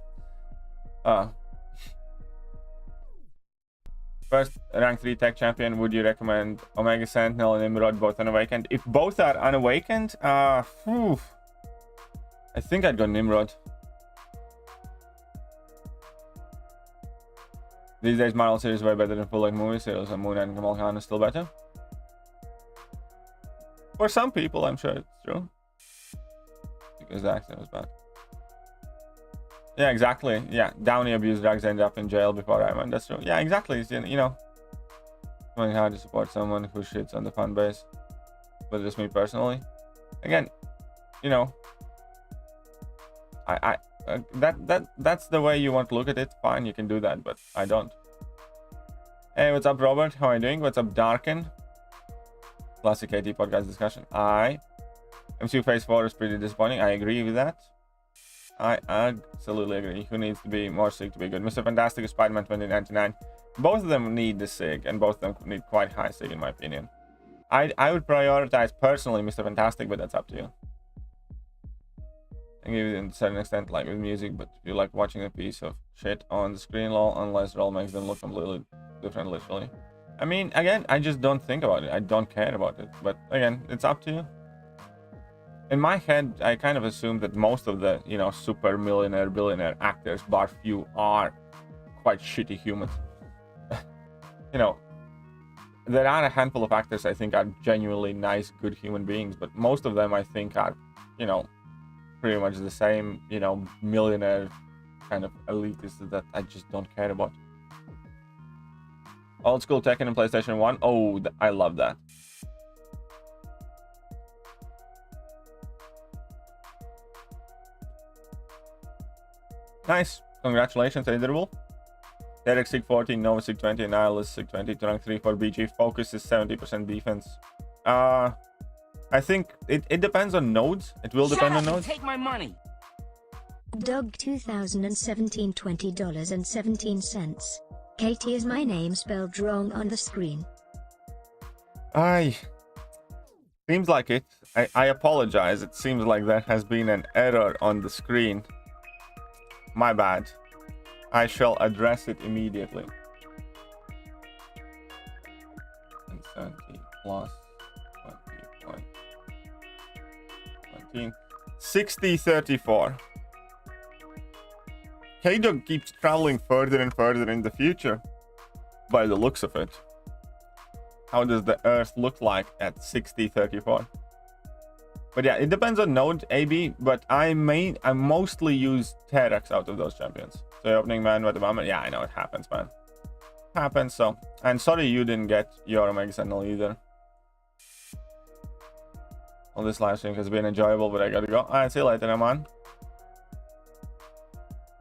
First rank 3 tech champion, would you recommend Omega Sentinel and Nimrod both unawakened? If both are unawakened, I think I'd go Nimrod. These days Marvel series are way better than full-length movies. Series of Moon and Kamal Khan is still better. For some people, I'm sure it's true. Because the accident was bad. Yeah, exactly. Yeah, Downey abused drugs, ended up in jail before Iron. That's true. Yeah, exactly. It's, you know, it's really hard to support someone who shits on the fan base. But just me personally. Again, you know, that's the way you want to look at it. Fine, you can do that, but I don't. Hey, what's up, Robert? How are you doing? What's up, Darken? Classic AT podcast discussion. MCU Phase 4 is pretty disappointing. I agree with that. I absolutely agree. Who needs to be more SIG to be good? Mr. Fantastic, Spider-Man 2099. Both of them need the SIG, and both of them need quite high SIG in my opinion. I would prioritize personally Mr. Fantastic, but that's up to you. I give it in a certain extent, like with music, but you like watching a piece of shit on the screen, lol, unless role makes them look completely different, literally. I mean, again, I just don't think about it. I don't care about it. But again, it's up to you. In my head, I kind of assume that most of the, you know, super millionaire, billionaire actors, bar few, are quite shitty humans. You know, there are a handful of actors I think are genuinely nice, good human beings, but most of them I think are, you know, pretty much the same, you know, millionaire kind of elitists that I just don't care about. Old school Tekken and PlayStation 1. Oh, I love that. Nice. Congratulations, Adorable. Derek Sig 14, Nova Sig 20, Nihilus Sig 20, Drunk 3 for BG. Focus is 70% defense. I think it depends on nodes. It will depend on nodes. Take my money. Dog 2017 $20.17. KT is my name spelled wrong on the screen. Seems like it. I apologize. It seems like there has been an error on the screen. My bad. I shall address it immediately. 70 plus 20. 6034. K-Dog keeps traveling further and further in the future, by the looks of it. How does the Earth look like at 6034? But yeah, it depends on node, AB, but I mostly use Terex out of those champions. So opening man with the moment, yeah, I know it happens, man. Happens, so. And sorry you didn't get your Omega Sentinel either. Well, this live stream has been enjoyable, but I gotta go. Alright, see you later, Aman.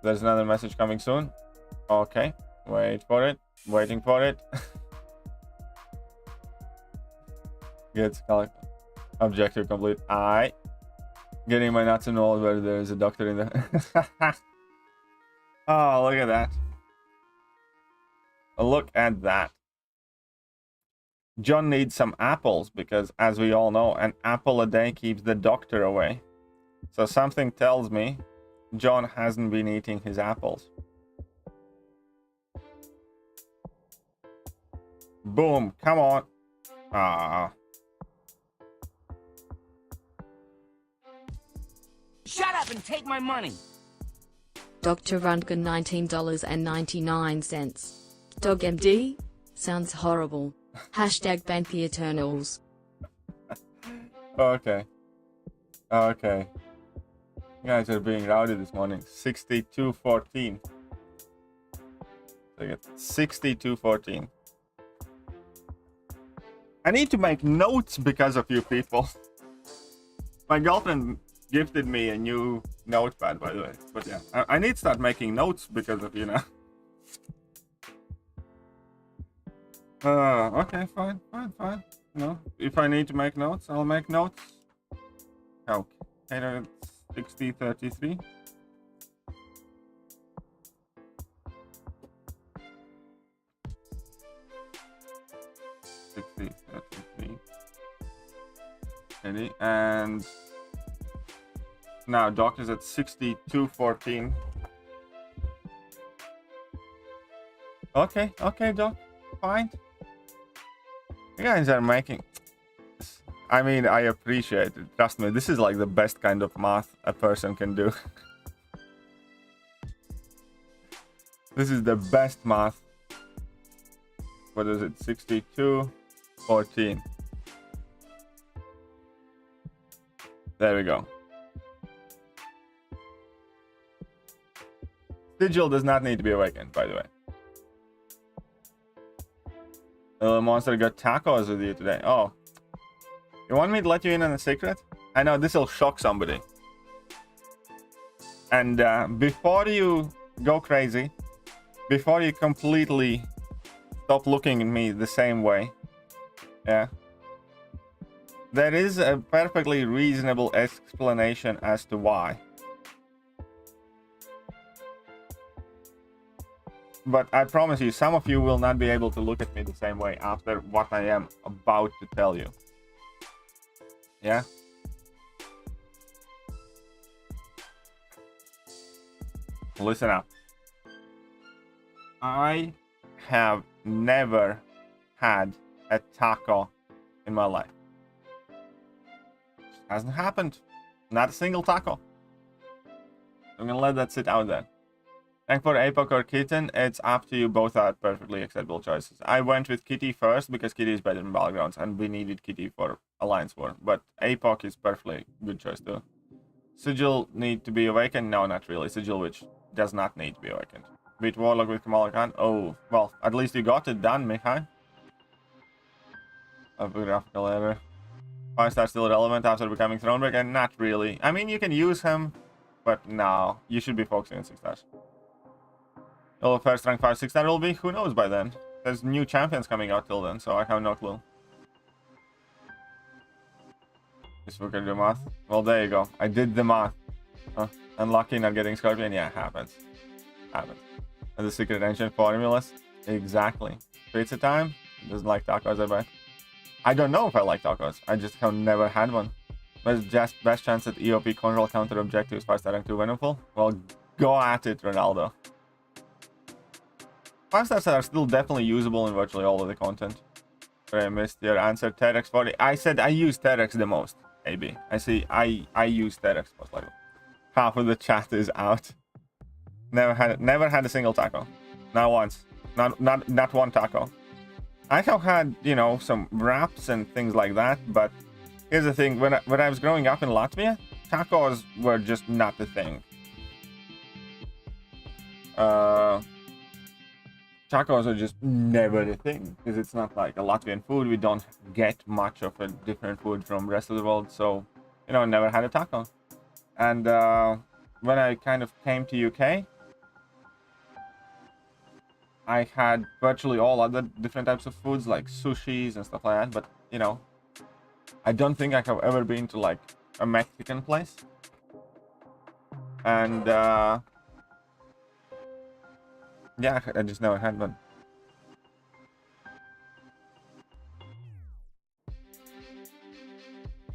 There's another message coming soon. Okay, wait for it. Waiting for it. Good, objective complete. Alright. Getting my nuts involved where there's a doctor in there. Oh, look at that. Look at that. John needs some apples because, as we all know, an apple a day keeps the doctor away. So something tells me John hasn't been eating his apples. Boom, come on. Shut up and take my money. Dr. Rundgren $19.99. Dog MD? Sounds horrible. Hashtag ban the Eternals. Okay. Okay. You guys are being rowdy this morning. 62-14. So I get 62-14. I need to make notes because of you people. My girlfriend gifted me a new notepad, by the way. But yeah, I need to start making notes because of you now. Okay, fine. No, if I need to make notes, I'll make notes. Okay, 60-33. And now doctor's at 62-14. Okay, doc, fine. You guys are making, I mean, I appreciate it. Trust me, this is like the best kind of math a person can do. This is the best math. What is it? 62-14. There we go. Sigil does not need to be awakened, by the way. The monster got tacos with you today. Oh. You want me to let you in on a secret? I know this will shock somebody. And before you go crazy, before you completely stop looking at me the same way, yeah, there is a perfectly reasonable explanation as to why. But I promise you, some of you will not be able to look at me the same way after what I am about to tell you. Yeah? listen up. I have never had a taco in my life. Just hasn't happened. Not a single taco. I'm gonna let that sit out there. Thank for APOC or Kitten. It's up to you. Both are perfectly acceptable choices. I went with Kitty first because Kitty is better than Battlegrounds, and we needed Kitty for Alliance War. But APOC is perfectly good choice too. Sigil need to be awakened? No, not really. Sigil Witch does not need to be awakened. Beat Warlock with Kamala Khan? Oh, well, at least you got it done, Mihai. A graphical error. 5-star still relevant after becoming Thronebreaker? Not really. I mean, you can use him, but no. You should be focusing on 6 stars. Well, first rank 5 6-star will be? Who knows by then? There's new champions coming out till then, so I have no clue. Just look at the math. Well, there you go. I did the math. Unlucky not getting Scorpion? Yeah, happens. Happens. And the secret ancient formulas? Exactly. Pizza time? Doesn't like tacos, I bet. I don't know if I like tacos. I just have never had one. Best chance at EOP control counter objectives 5-star rank 2 Venomful? Well, go at it, Ronaldo. 5 stars are still definitely usable in virtually all of the content. But I missed your answer. Terex 40. I said I use Terex the most. Maybe. I see. I use Terex most likely. Half of the chat is out. Never had a single taco. Not once. Not one taco. I have had, you know, some wraps and things like that, but here's the thing. When I was growing up in Latvia, tacos were just not the thing. Tacos are just never the thing because it's not like a Latvian food. We don't get much of a different food from the rest of the world, so you know, never had a taco. And when I kind of came to UK, I had virtually all other different types of foods like sushis and stuff like that, but you know, I don't think I have ever been to like a Mexican place. And yeah, I just never had one.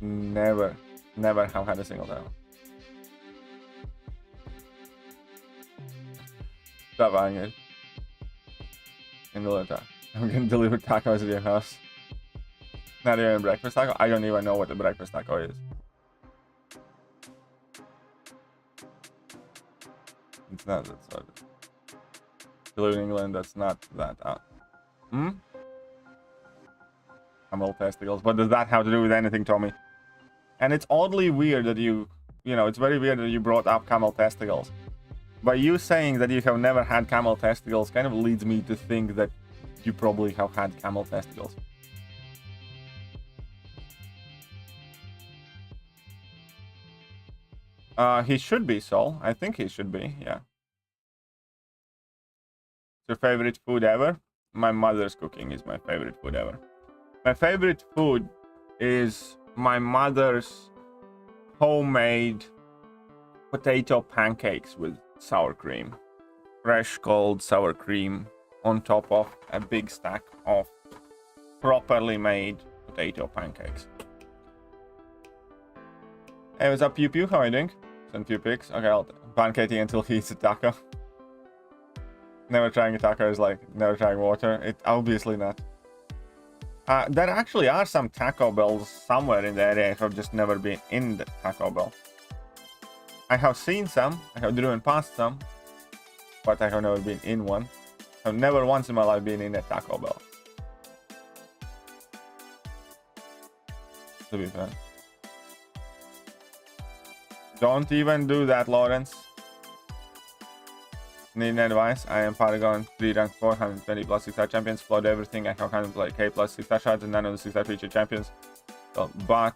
Never have had a single taco. Stop buying it. In the letter. I'm gonna deliver tacos to your house. Not even a breakfast taco? I don't even know what a breakfast taco is. It's not that sort. You live in England, that's not that out. Camel testicles. What does that have to do with anything, Tommy? And it's oddly weird that you know, it's very weird that you brought up camel testicles. By you saying that you have never had camel testicles kind of leads me to think that you probably have had camel testicles. He should be, Sol. I think he should be, yeah. Your favorite food ever? My mother's cooking is my favorite food ever. My favorite food is my mother's homemade potato pancakes with sour cream. Fresh cold sour cream on top of a big stack of properly made potato pancakes. Hey, what's up, Pew Pew? How are you doing? Send few pics. Okay, I'll pancake until he eats a taco. Never trying a taco is like never trying water. It obviously not. There actually are some Taco Bells somewhere in the area. I have just never been in the Taco Bell. I have seen some. I have driven past some, but I have never been in one. I've never once in my life been in a Taco Bell. To be fair. Don't even do that, Lawrence. Need advice? I am Paragon 3 rank 420 plus 6-star champions. Flood everything. I have kind of like K plus 6-star shards and none of the 6-star feature champions. So, but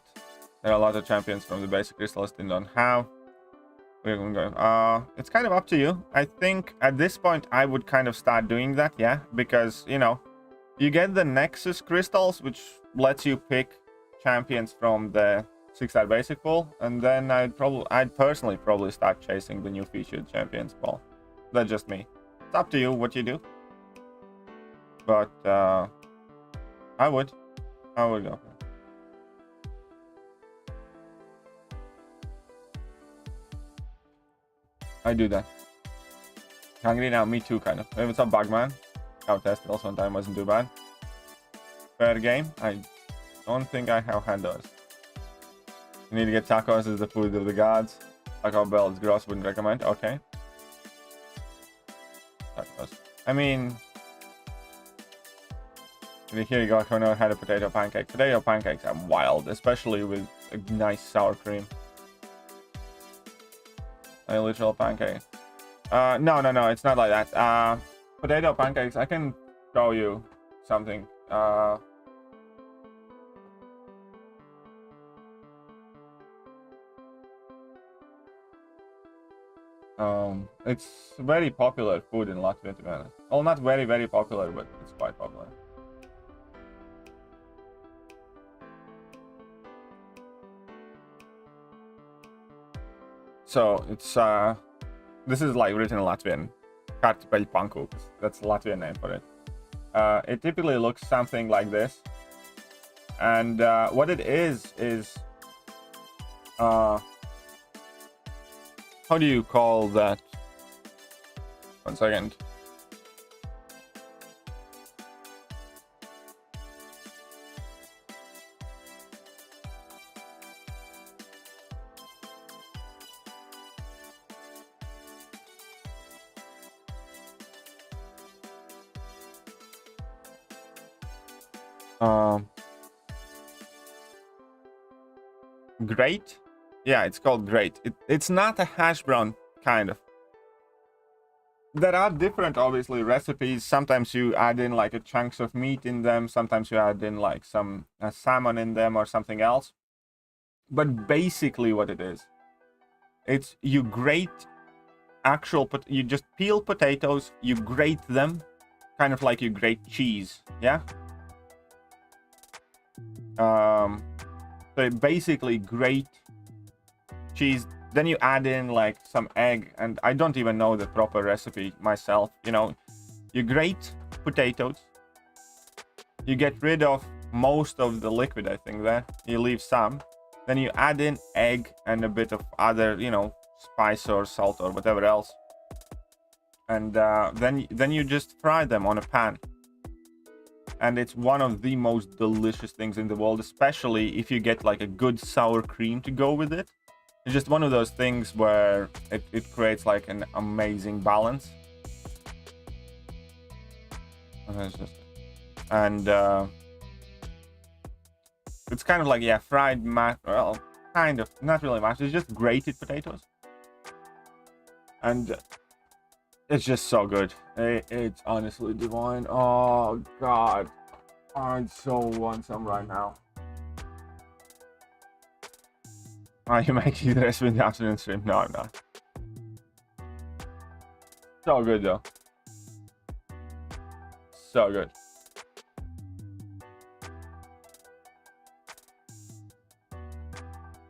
there are a lot of champions from the basic crystal list don't have. We're going to go. It's kind of up to you. I think at this point I would kind of start doing that, yeah, because you know, you get the Nexus crystals, which lets you pick champions from the 6-star basic pool, and then I'd personally probably start chasing the new featured champions pool. That's just me. It's up to you what you do. But I would go. I do that. Hungry now, me too, kind of. Hey, what's up, Bugman? Cow tested also one time, wasn't too bad. Fair game. I don't think I have had those. You need to get tacos as the food of the gods. Taco Bell is gross, wouldn't recommend. Okay. Tacos. I mean, here you go. I never had a potato pancake. Potato pancakes are wild, especially with a nice sour cream. A literal pancake. No, it's not like that. Potato pancakes, I can show you something. It's very popular food in Latvia, to be honest. Well, not very, very popular, but it's quite popular. So it's this is like written in Latvian. Kartupeļu pankūks. That's the Latvian name for it. It typically looks something like this. And what it is how do you call that? 1 second. Grate? Yeah, it's called grate. It's not a hash brown, kind of. There are different, obviously, recipes. Sometimes you add in like a chunks of meat in them. Sometimes you add in like some salmon in them or something else. But basically what it is, it's you grate you just peel potatoes, you grate them, kind of like you grate cheese, yeah? So basically grate cheese, then you add in like some egg, and I don't even know the proper recipe myself. You know, you grate potatoes, you get rid of most of the liquid, I think, there you leave some, then you add in egg and a bit of other, you know, spice or salt or whatever else, and then you just fry them on a pan. And it's one of the most delicious things in the world, especially if you get like a good sour cream to go with it. It's just one of those things where it creates like an amazing balance. And it's kind of like, yeah, fried well, kind of, not really mashed, it's just grated potatoes. And it's just so good. It's honestly divine. Oh god, I so want some right now. Are you making the rest of the afternoon stream? No, I'm not. So good though. So good.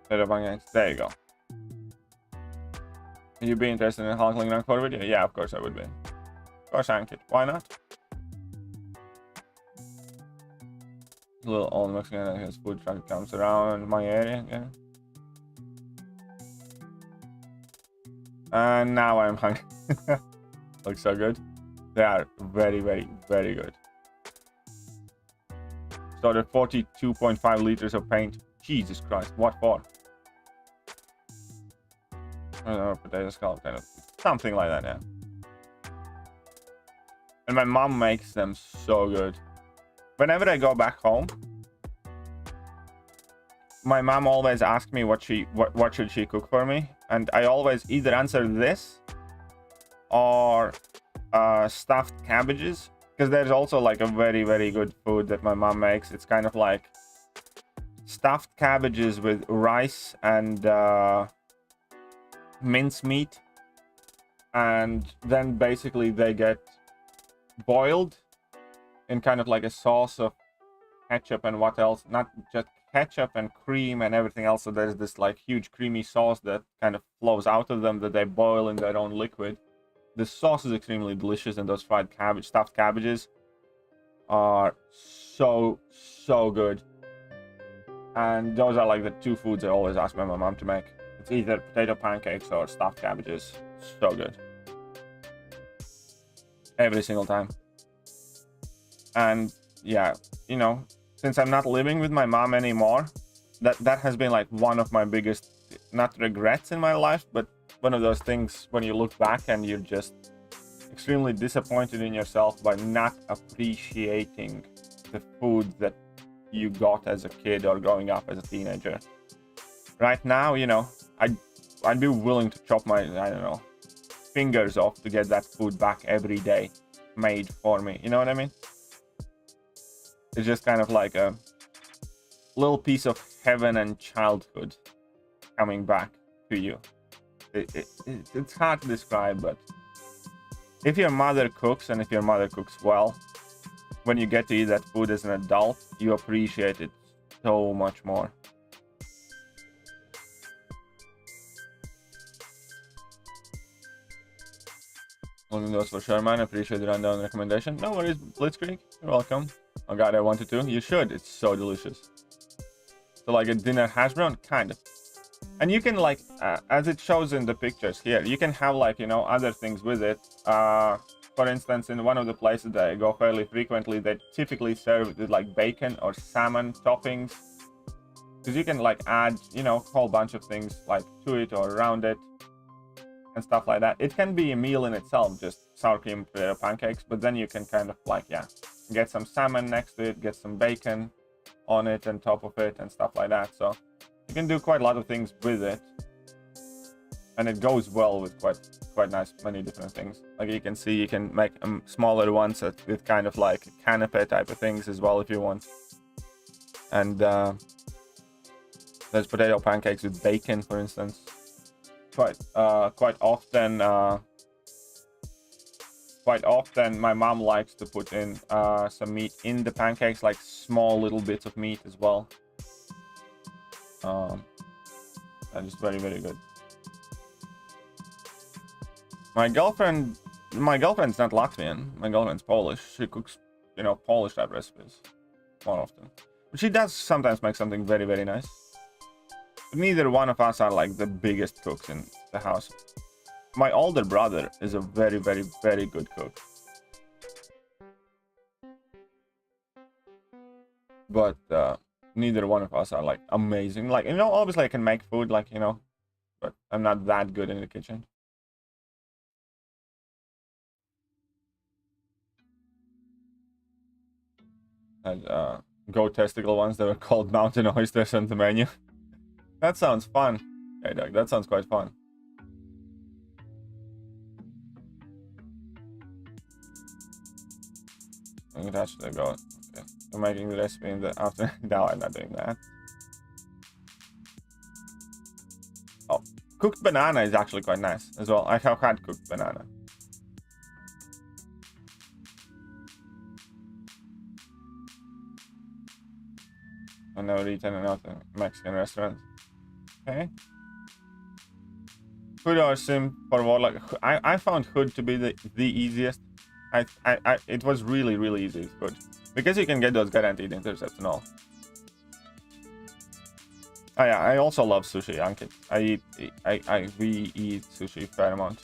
There you go. Would you be interested in a Hulkling Rank 4 video? Yeah, of course I would be. Of course, Ankit. Why not? A little old Mexican, his food truck comes around my area again. And now I'm hungry. Looks so good. They are very, very, very good. Started 42.5 liters of paint. Jesus Christ, what for? I don't know, potato scallop, kind of something like that, yeah. And my mom makes them so good. Whenever I go back home, my mom always asks me what should she cook for me, and I always either answer this or stuffed cabbages, because there's also like a very, very good food that my mom makes. It's kind of like stuffed cabbages with rice and mincemeat, and then basically they get boiled in kind of like a sauce of ketchup and what else, not just ketchup and cream and everything else. So there's this like huge creamy sauce that kind of flows out of them that they boil in their own liquid. The sauce is extremely delicious, and those fried cabbage, stuffed cabbages are so good. And those are like the two foods I always ask my mom to make. It's either potato pancakes or stuffed cabbages. So good. every single time. And yeah, you know, since I'm not living with my mom anymore, that has been like one of my biggest, not regrets in my life, but one of those things when you look back and you're just extremely disappointed in yourself by not appreciating the food that you got as a kid or growing up as a teenager. Right now, you know, I'd be willing to chop my, I don't know, fingers off to get that food back every day made for me. You know what I mean? It's just kind of like a little piece of heaven and childhood coming back to you. It's hard to describe, but if your mother cooks, and if your mother cooks well, when you get to eat that food as an adult, you appreciate it so much more. One of those for sure, man. Appreciate the rundown recommendation. No worries, Blitzkrieg. You're welcome. Oh god, I wanted to. You should. It's so delicious. So like a dinner hash brown, kind of. And you can like, as it shows in the pictures here, you can have like, you know, other things with it. For instance, in one of the places that I go fairly frequently, they typically serve it with like bacon or salmon toppings. Because you can like add, you know, a whole bunch of things like to it or around it and stuff like that. It can be a meal in itself, just sour cream potato pancakes, but then you can kind of like, yeah, get some salmon next to it, get some bacon on it and top of it and stuff like that. So you can do quite a lot of things with it, and it goes well with quite nice many different things. Like you can see, you can make smaller ones with kind of like canapé type of things as well if you want. And there's potato pancakes with bacon, for instance. Quite often my mom likes to put in some meat in the pancakes, like small little bits of meat as well. That is very, very good. My girlfriend's not Latvian. My girlfriend's Polish. She cooks, you know, Polish type recipes more often. But she does sometimes make something very, very nice. But neither one of us are like the biggest cooks in the house. My older brother is a very, very, very good cook. But neither one of us are like amazing. Like, you know, obviously I can make food, like, you know, but I'm not that good in the kitchen. And goat testicle ones that were called mountain oysters on the menu. That sounds fun. Hey, Doug, that sounds quite fun. I'm gonna touch the goat. Okay. I'm making the recipe in the afternoon. No, I'm not doing that. Oh, cooked banana is actually quite nice as well. I have had cooked banana. I've never eaten in another Mexican restaurant. Okay. Hood or sim for warlock. I found Hood to be the easiest. It was really, really easy with Hood. Because you can get those guaranteed intercepts and all. Oh yeah, I also love sushi, Ankit. We eat sushi a fair amount.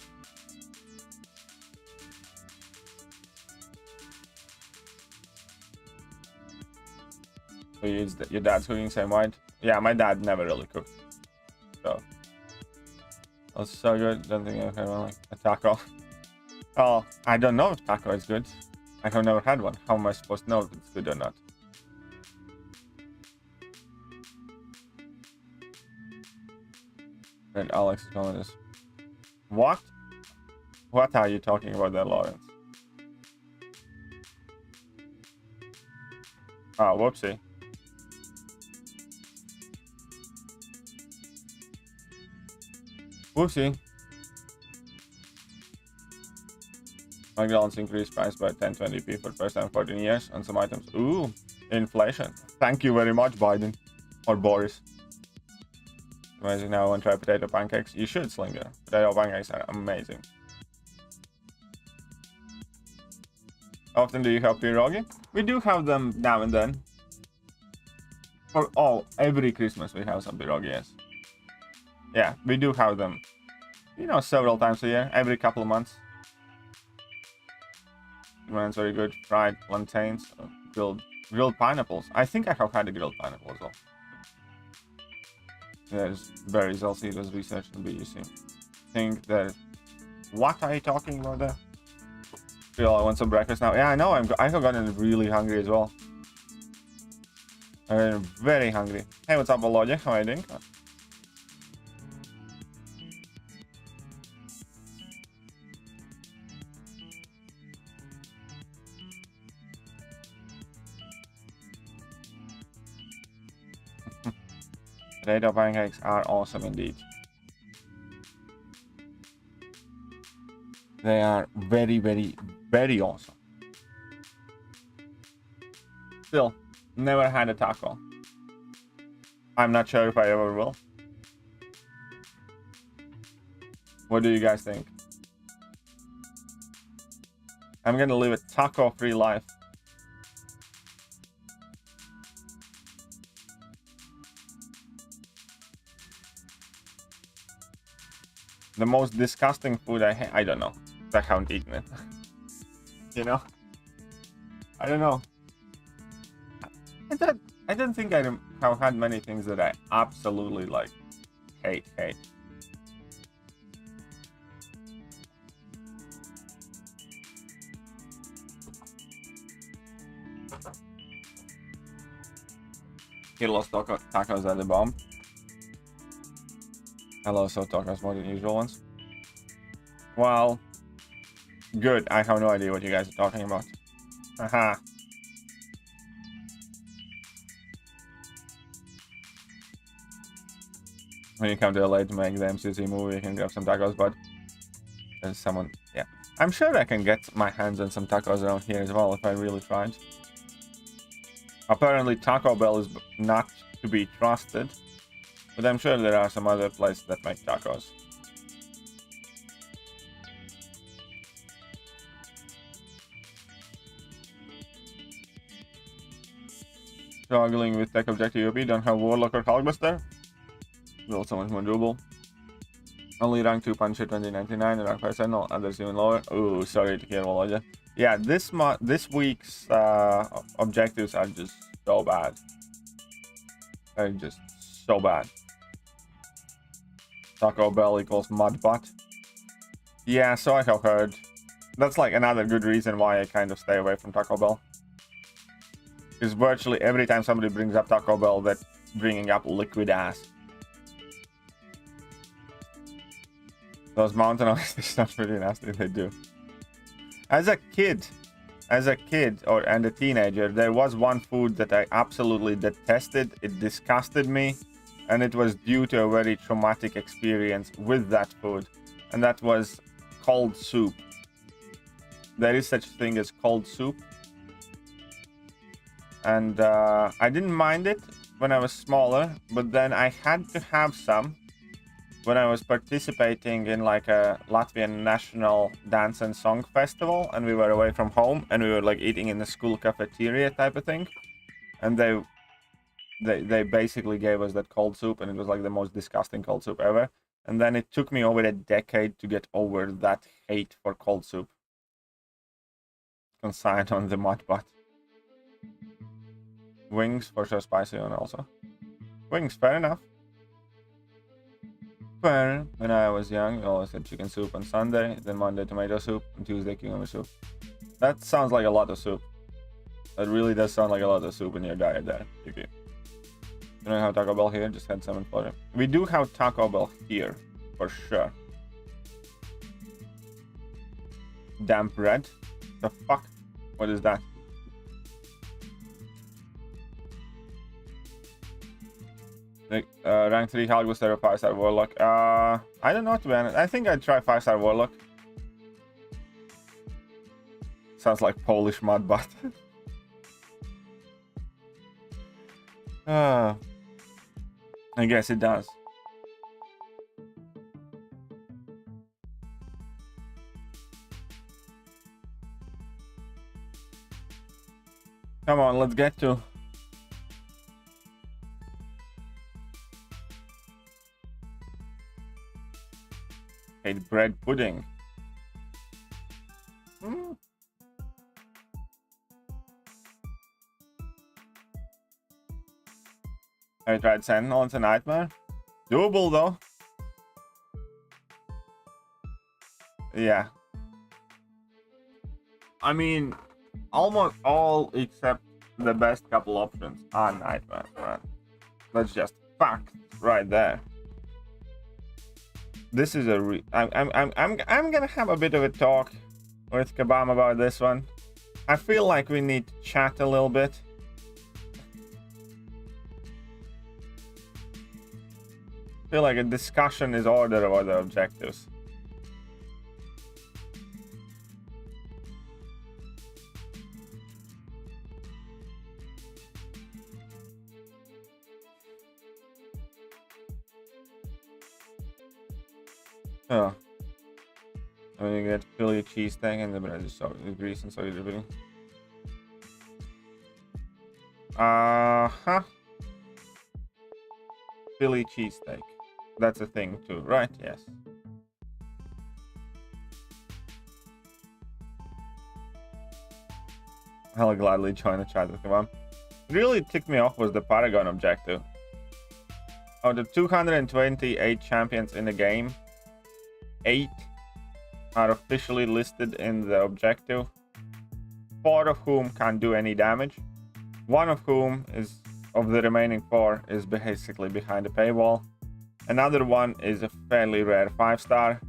So your dad's cooking same way? Yeah, my dad never really cooked. So that's so good. Don't think I've had one like a taco. Oh, I don't know if taco is good. I have never had one. How am I supposed to know if it's good or not? And Alex is calling this. What? What are you talking about there, Lawrence? Ah, whoopsie. Whoopsie. McDonald's increased price by 10-20p for the first time in 14 years on some items. Ooh, inflation. Thank you very much, Biden. Or Boris. Amazing. Now I want to try potato pancakes. You should, Slinger. Potato pancakes are amazing. How often do you have pierogi? We do have them now and then. For every Christmas we have some pierogi, yes. Yeah, we do have them, you know, several times a year, every couple of months. Man, it's very good. Fried plantains, grilled pineapples. I think I have had a grilled pineapple as well. There's berries also. It was researched in BUC. Think that. What are you talking about there? Feel I want some breakfast now. Yeah, I know. I have gotten really hungry as well. I'm very hungry. Hey, what's up, Logic? How are you doing? Potato pancakes are awesome indeed. They are very, very, very awesome. Still, never had a taco. I'm not sure if I ever will. What do you guys think? I'm gonna live a taco-free life. The most disgusting food I don't know. I haven't eaten it. You know? I don't know. I don't think I have had many things that I absolutely like hate. Kilos tacos are the bomb. Hello, so tacos more than usual ones. Well, good. I have no idea what you guys are talking about. Haha. When you come to LA to make the MCOC movie, you can grab some tacos, but there's someone, yeah. I'm sure I can get my hands on some tacos around here as well if I really tried. Apparently Taco Bell is not to be trusted, but I'm sure there are some other places that make tacos. Struggling with tech objective UP, don't have Warlock or Hulkbuster. Will so much more doable. Only rank 2 Punisher 2099 and rank 5 Sentinel, others even lower. Ooh, sorry to hear, Woloja. Yeah, this week's objectives are just so bad. They're just so bad. Taco Bell equals mudbutt. Yeah, so I have heard. That's like another good reason why I kind of stay away from Taco Bell. Because virtually every time somebody brings up Taco Bell, they're bringing up liquid ass. Those mountain oysters are pretty nasty, they do. As a kid and a teenager, there was one food that I absolutely detested. It disgusted me, and it was due to a very traumatic experience with that food, and that was cold soup. There is such a thing as cold soup, and I didn't mind it when I was smaller, but then I had to have some when I was participating in like a Latvian national dance and song festival, and we were away from home, and we were like eating in the school cafeteria type of thing, and they basically gave us that cold soup, and it was like the most disgusting cold soup ever. And then it took me over a decade to get over that hate for cold soup. Consigned on the mud butt. Wings for sure, spicy one also. Wings, fair enough. Fair. When I was young, we always had chicken soup on Sunday, then Monday tomato soup, and Tuesday cucumber soup. That sounds like a lot of soup. That really does sound like a lot of soup in your diet there, Kiki. You don't have Taco Bell here, just had some in Florida. We do have Taco Bell here, for sure. Damp bread? The fuck? What is that? Rank 3 Hulkbuster or 5-star Warlock. I don't know, to be honest. I think I'd try 5-star Warlock. Sounds like Polish mud butt. I guess it does. Come on, let's get to. Bread pudding. I tried Sentinel, it's a nightmare. Doable though. Yeah. I mean, almost all except the best couple options are nightmares, man. That's just fact right there. This is a I'm gonna have a bit of a talk with Kabam about this one. I feel like we need to chat a little bit. I feel like a discussion is order about the objectives. Oh. I'm gonna get Philly cheesesteak and the bread is so the grease and soy dripping. Philly cheesesteak. That's a thing too, right? Yes. I'll gladly join the chat with Kabam. Really ticked me off was the Paragon objective. Of the 228 champions in the game, 8 are officially listed in the objective, 4 of whom can't do any damage, 1 of whom is of the remaining 4 is basically behind the paywall, another one is a fairly rare 5-star.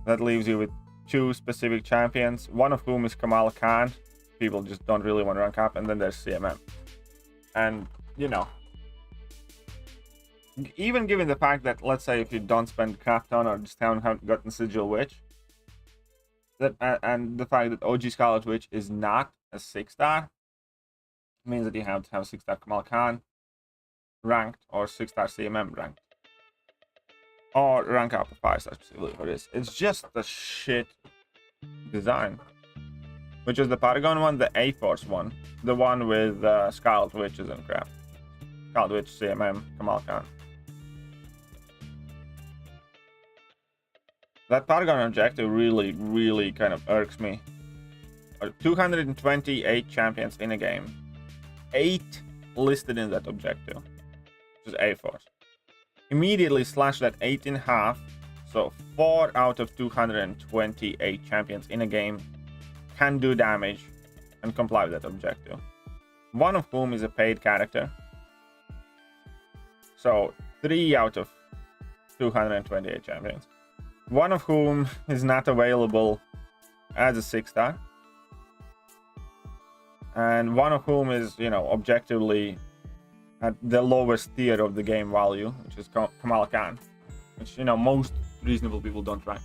That leaves you with 2 specific champions, one of whom is Kamal Khan. People just don't really want to rank up, and then there's CMM. And you know, even given the fact that, let's say, if you don't spend crap ton or just haven't gotten Sigil Witch, that and the fact that OG Scarlet Witch is not a 6-star means that you have to have 6-star Kamal Khan ranked or 6-star CMM ranked, or rank up a 5-star specifically for this. It's just a shit design. Which is the Paragon one, the A-Force one, the one with Scarlet Witches and crap. Scarlet Witch, CMM, Kamal Khan. That Paragon objective really kind of irks me. 228 champions in a game. 8 listed in that objective, which is A-Force. Immediately slash that 8 in half, so 4 out of 228 champions in a game can do damage and comply with that objective. One of whom is a paid character. So 3 out of 228 champions. One of whom is not available as a 6-star. And one of whom is, you know, objectively at the lowest tier of the game value, which is Kamal Khan, which, you know, most reasonable people don't rank.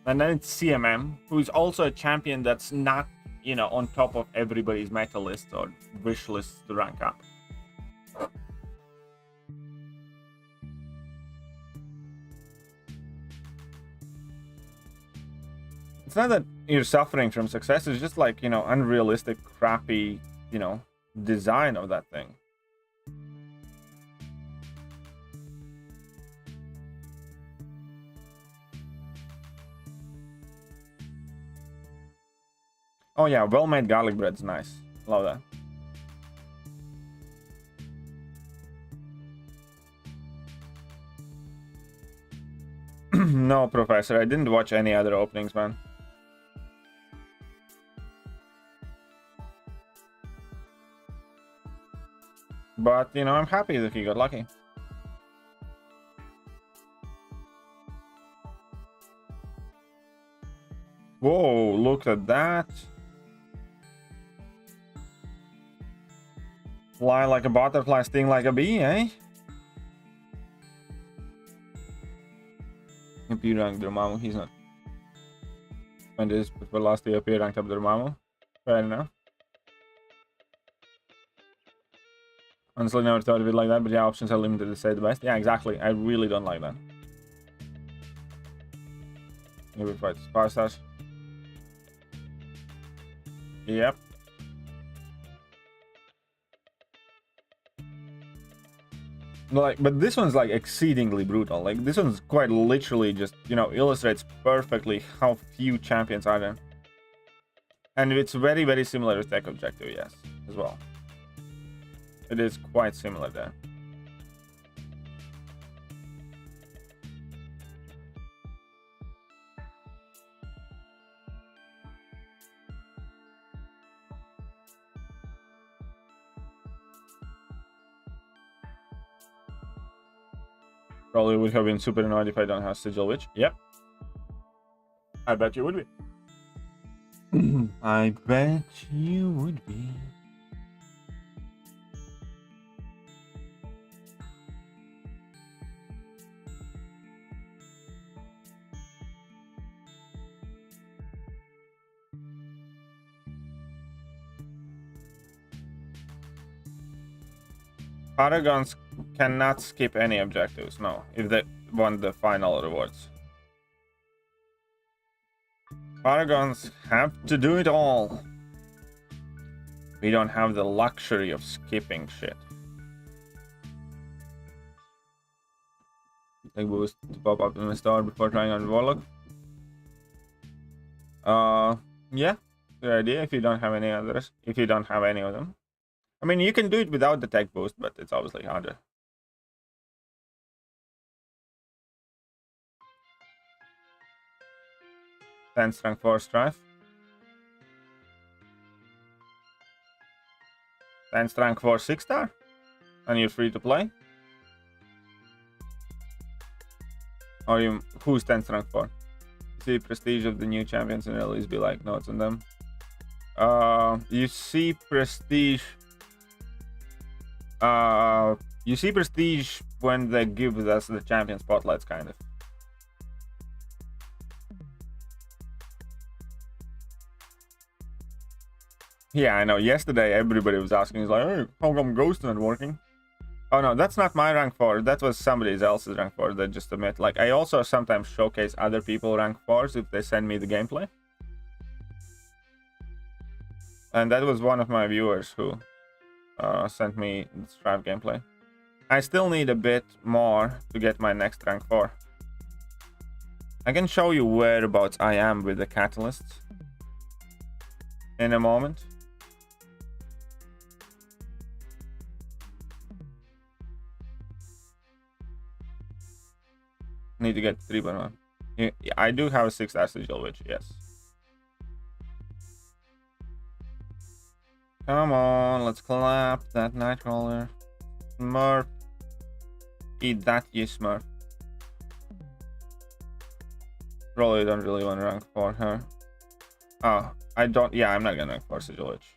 And then it's CMM, who is also a champion that's not, you know, on top of everybody's meta list or wish list to rank up. It's not that you're suffering from success, it's just like, you know, unrealistic, crappy, you know, design of that thing. Oh yeah, well-made garlic bread's nice. Love that. No, Professor, I didn't watch any other openings, man. But, you know, I'm happy that he got lucky. Whoa, look at that. Fly like a butterfly, sting like a bee, eh? MP ranked Dormammu, he's not. And this, but for last year, ranked up Dormammu. Fair enough. Honestly, never thought of it like that, but yeah, options are limited to say the best. Yeah, exactly. I really don't like that. Maybe fight 5 stars. Yep. Like, but this one's like exceedingly brutal. Like, this one's quite literally just, you know, illustrates perfectly how few champions are there. And it's very similar to Tech Objective, yes, as well. It is quite similar there. Probably would have been super annoyed if I don't have Sigil Witch. Yep. I bet you would be. I bet you would be. Paragons cannot skip any objectives, no, if they want the final rewards. Paragons have to do it all. We don't have the luxury of skipping shit. Take boost to pop up in the store before trying on Warlock. Yeah, good idea if you don't have any others. If you don't have any of them. I mean, you can do it without the tech boost, but it's obviously harder. Strength 4 Strife. 10 Strength 4 6-star. And you're free to play. Or you, who's 10 Strength 4? See prestige of the new champions and at least be like notes on them. You see prestige. You see prestige when they give us the champion spotlights, kind of. Yeah, I know. Yesterday, everybody was asking, "Is like, hey, how come Ghost not working?" Oh no, that's not my rank 4. That was somebody else's rank 4. They just admit. Like, I also sometimes showcase other people rank 4s if they send me the gameplay. And that was one of my viewers who sent me the Strife gameplay. I still need a bit more to get my next rank 4. I can show you whereabouts I am with the catalysts in a moment. Need to get 3.1. Yeah, I do have a 6-star Sigil Witch, yes. Come on, let's clap that Nightcrawler. Smurf. Eat that, you Smurf. Probably don't really want to rank 4 her. Oh, I don't. Yeah, I'm not gonna rank 4 Sigil Witch.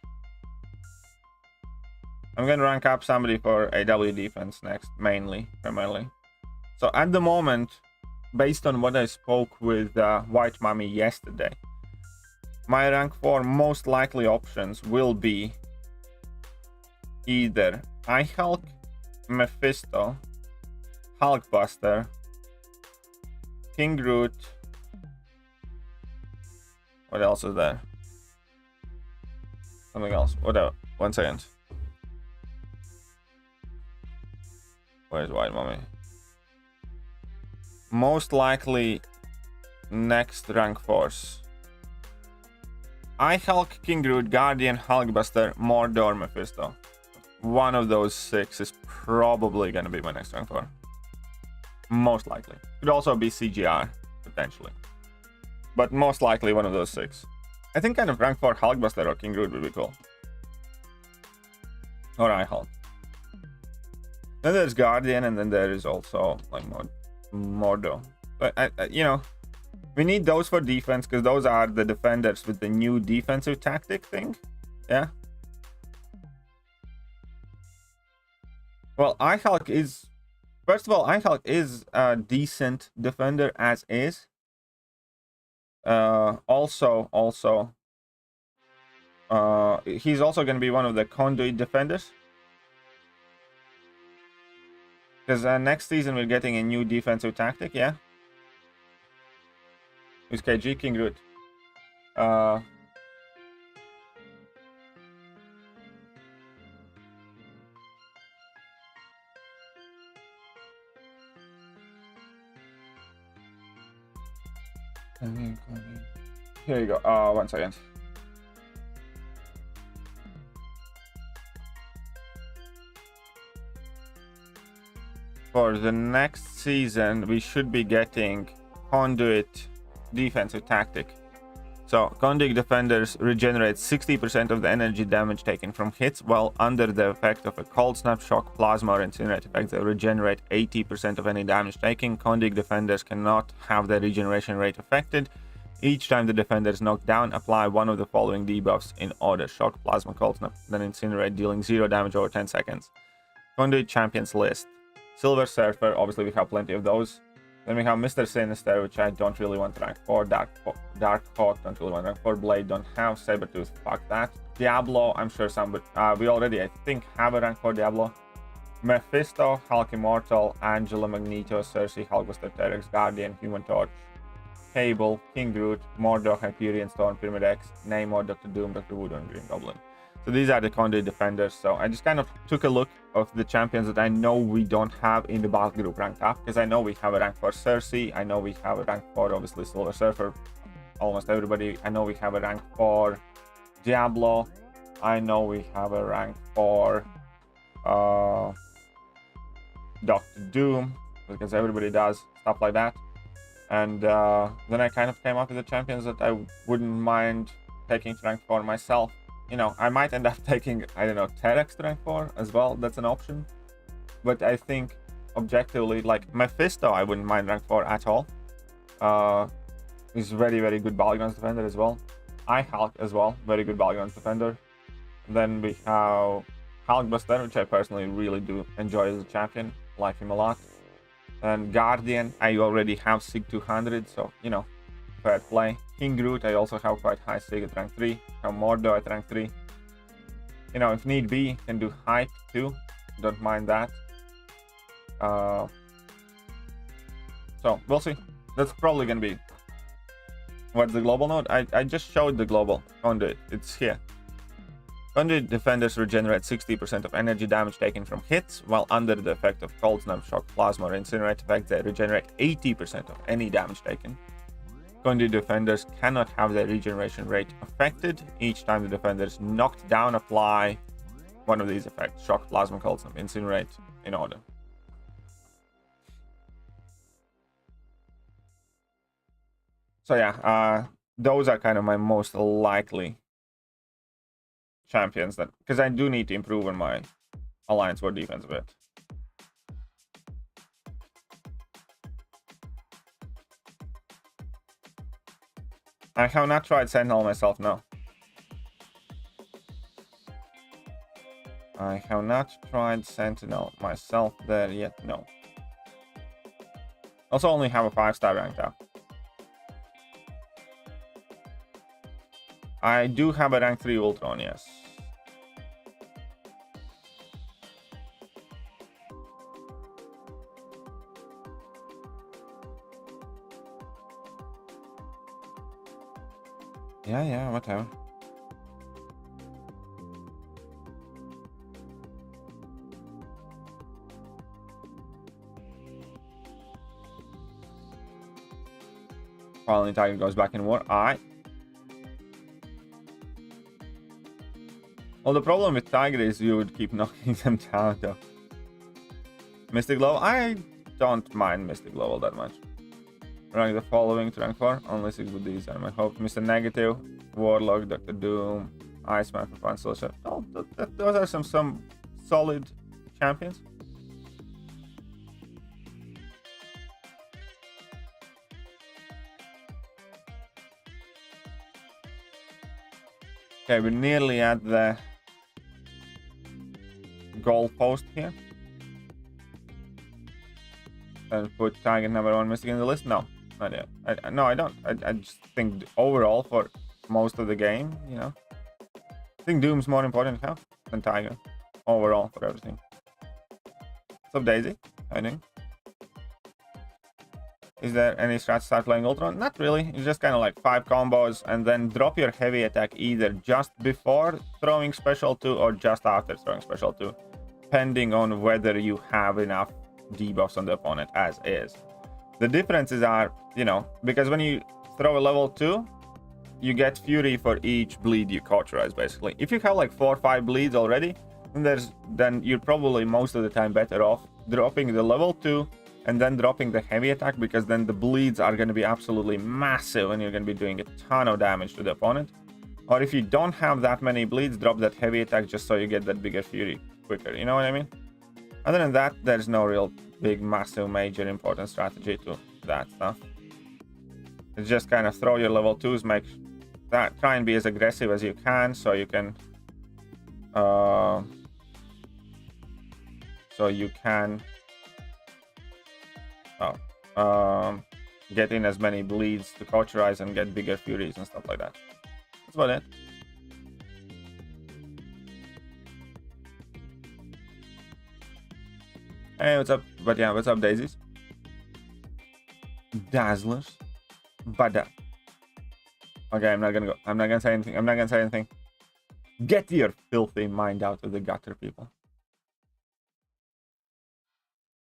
I'm gonna rank up somebody for AW defense next, primarily. So at the moment, based on what I spoke with White Mummy yesterday, my rank 4 most likely options will be either iHulk, Mephisto, Hulkbuster, King Groot. What else is there? Something else. Whatever. 1 second. Where's White Mummy? Most likely next rank 4s. iHulk, King Groot, Guardian, Hulkbuster, Mordor, Mephisto. One of those 6 is probably gonna be my next rank 4. Most likely. Could also be CGR, potentially. But most likely one of those 6. I think kind of rank 4 Hulkbuster or King Groot would be cool. Or iHulk. Then there's Guardian, and then there is also like Mordor. But you know, we need those for defense because those are the defenders with the new defensive tactic thing. Yeah. Well, iHulk is, first of all, iHulk is a decent defender as is. Also, he's also going to be one of the conduit defenders. Because next season we're getting a new defensive tactic, yeah? Who's KG? King Groot. Here you go. 1 second. For the next season, we should be getting conduit defensive tactic. So Condig defenders regenerate 60% of the energy damage taken from hits, while under the effect of a cold snap, shock, plasma, or incinerate effect, they regenerate 80% of any damage taken. Condig defenders cannot have their regeneration rate affected. Each time the defender is knocked down, apply one of the following debuffs in order: shock, plasma, cold snap, then incinerate, dealing 0 damage over 10 seconds. Conduit champions list. Silver Surfer, obviously we have plenty of those. Then we have Mr. Sinister, which I don't really want rank 4. Dark Hawk, don't really want rank 4. Blade, don't have. Sabertooth, fuck that. Diablo, I'm sure some, but we already, I think, have a rank 4 Diablo. Mephisto, Hulk Immortal, Angela, Magneto, Cersei, Hulkbuster, Terex, Guardian, Human Torch, Cable, King Groot, Mordor, Hyperion, Storm, Pyramid X, Namor, Dr. Doom, Dr. Voodoo, and Green Goblin. So these are the Conduit defenders. So I just kind of took a look of the champions that I know we don't have in the battle group ranked up, because I know we have a rank 4 Cersei, I know we have a rank 4 obviously Silver Surfer, almost everybody. I know we have a rank 4 Diablo, I know we have a rank 4 Dr. Doom, because everybody does stuff like that. And then I kind of came up with the champions that I wouldn't mind taking to rank 4 myself. You know, I might end up taking, I don't know, Terex to rank 4 as well. That's an option. But I think objectively, like Mephisto, I wouldn't mind rank 4 at all. He's very, very good battlegrounds defender as well. Hulk as well, very good battlegrounds defender. Then we have Hulkbuster, which I personally really do enjoy as a champion, like him a lot. And Guardian, I already have Sig 200, so you know, fair play. King Groot, I also have quite high Sig at rank 3. Have Mordor at rank 3. You know, if need be, can do Hype too. Don't mind that. So we'll see. That's probably gonna be. What's the global node? I just showed the global Conduit. It's here. Conduit defenders regenerate 60% of energy damage taken from hits, while under the effect of cold snap, shock, plasma, or incinerate effect, they regenerate 80% of any damage taken. Conduit defenders cannot have their regeneration rate affected. Each time the defender is knocked down, apply one of these effects: shock, plasma, cold snap, incinerate, in order. So yeah, those are kind of my most likely champions, that because I do need to improve on my alliance war defense a bit. I have not tried Sentinel myself, no. I have not tried Sentinel myself there yet, no. Also only have a 5-star ranked up. I do have a rank 3 Ultron, yes. Yeah, whatever. Finally, Tiger goes back in war. Alright. Well, the problem with Tiger is you would keep knocking them down, though. Mystic Glow? I don't mind Mystic Glow all that much. Rank the following to rank 4. Only 6 with these are my hope. Mr. Negative, Warlock, Dr. Doom, Iceman for fun social. Oh, those are some solid champions. Okay, we're nearly at the goal post here. And put target number 1 Mystic in the list? No, not yet. No, I don't. I just think overall for most of the game, you know, I think Doom's more important to have than Tiger overall for everything. What's up, Daisy? I think. Is there any strat to start playing Ultron? Not really. It's just kind of like 5 combos and then drop your heavy attack either just before throwing special 2 or just after throwing special 2, depending on whether you have enough debuffs on the opponent as is. The differences are, you know, because when you throw a level 2, you get fury for each bleed you cauterize, basically. If you have like 4 or 5 bleeds already, then you're probably most of the time better off dropping the level 2 and then dropping the heavy attack, because then the bleeds are going to be absolutely massive and you're going to be doing a ton of damage to the opponent. Or if you don't have that many bleeds, drop that heavy attack just so you get that bigger fury quicker. You know what I mean? Other than that, there's no real big, massive, major, important strategy to that stuff. It's just kind of throw your level 2s, make that, try and be as aggressive as you can so you can get in as many bleeds to cauterize and get bigger furies and stuff like that. That's about it. Hey, what's up? But yeah, what's up, daisies? Dazzlers. Bada. Okay, I'm not gonna say anything. Get your filthy mind out of the gutter, people.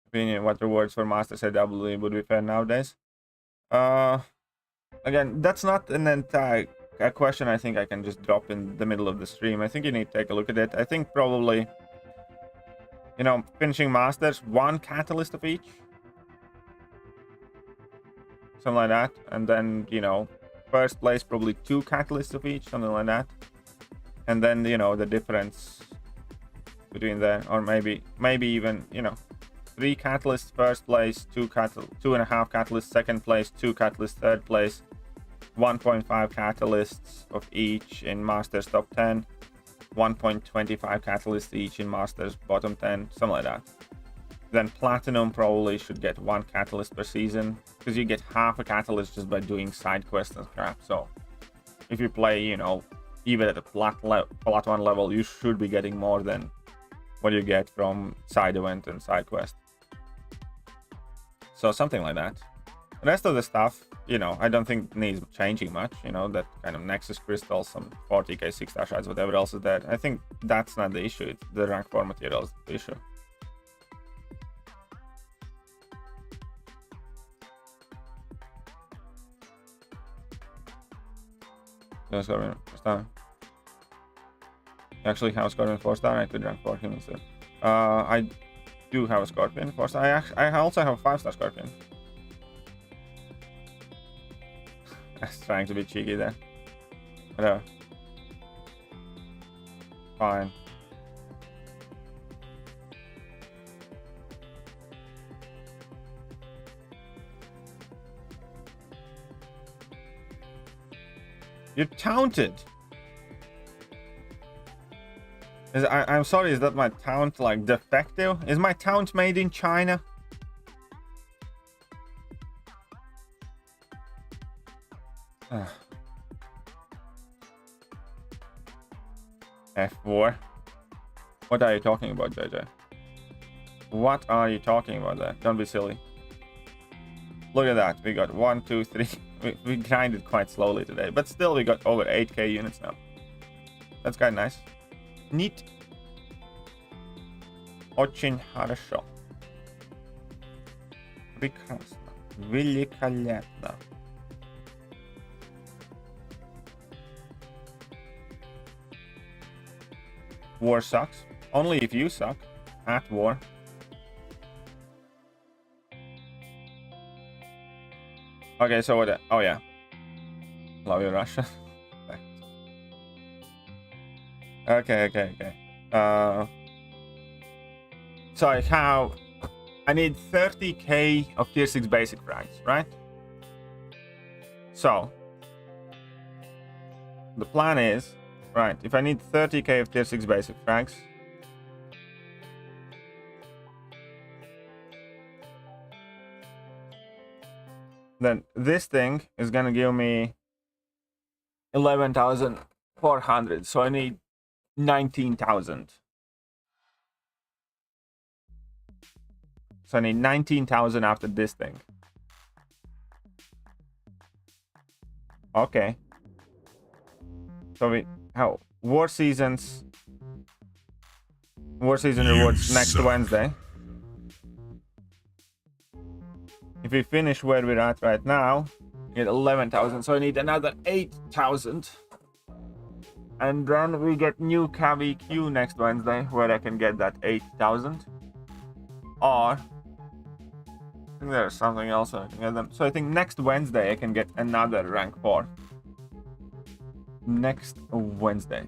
Opinion, what rewards for Masters AW would be fair nowadays? Again, that's not an entire question I think I can just drop in the middle of the stream. I think you need to take a look at it. I think probably, you know, finishing Masters, 1 catalyst of each. Something like that. And then, you know, first place probably 2 catalysts of each, something like that. And then, you know, the difference between there, or maybe even, you know, 3 catalysts first place, 2.5 catalysts second place, 2 catalysts third place, 1.5 catalysts of each in Masters top 10, 1.25 catalysts each in Masters bottom 10, something like that. Then Platinum probably should get 1 catalyst per season, because you get half a catalyst just by doing side quests and crap. So if you play, you know, even at a plat 1 level, you should be getting more than what you get from side event and side quest. So something like that. The rest of the stuff, you know, I don't think needs changing much. You know, that kind of Nexus Crystal, some 40k 6-star shards, whatever else is there. I think that's not the issue. It's the rank 4 materials the issue. Scorpion 4-star. You actually have a Scorpion 4-star. I could rank 4 him instead. I do have a Scorpion 4-star. I also have a 5-star Scorpion. I was trying to be cheeky there. Whatever. Fine. You're taunted. I'm sorry, is that my taunt like defective? Is my taunt made in China? F4. What are you talking about, JJ? What are you talking about there? Don't be silly. Look at that. We got 1, 2, 3. We grinded quite slowly today, but still we got over 8k units now. That's kind of nice. Neat. Очень хорошо. Прекрасно. Великолепно. War sucks. Only if you suck at war. Okay, so what? Oh yeah. Love you, Russia. Okay. So I need 30k of tier 6 basic frags, right? So the plan is, right, if I need 30k of tier 6 basic frags, then this thing is gonna give me 11,400. So I need 19,000. So I need 19,000 after this thing. Okay. So war season rewards next Wednesday. If we finish where we're at right now, we get 11,000. So I need another 8,000. And then we get new KVQ next Wednesday, where I can get that 8,000. Or I think there's something else I can get them. So I think next Wednesday I can get another rank 4. Next Wednesday.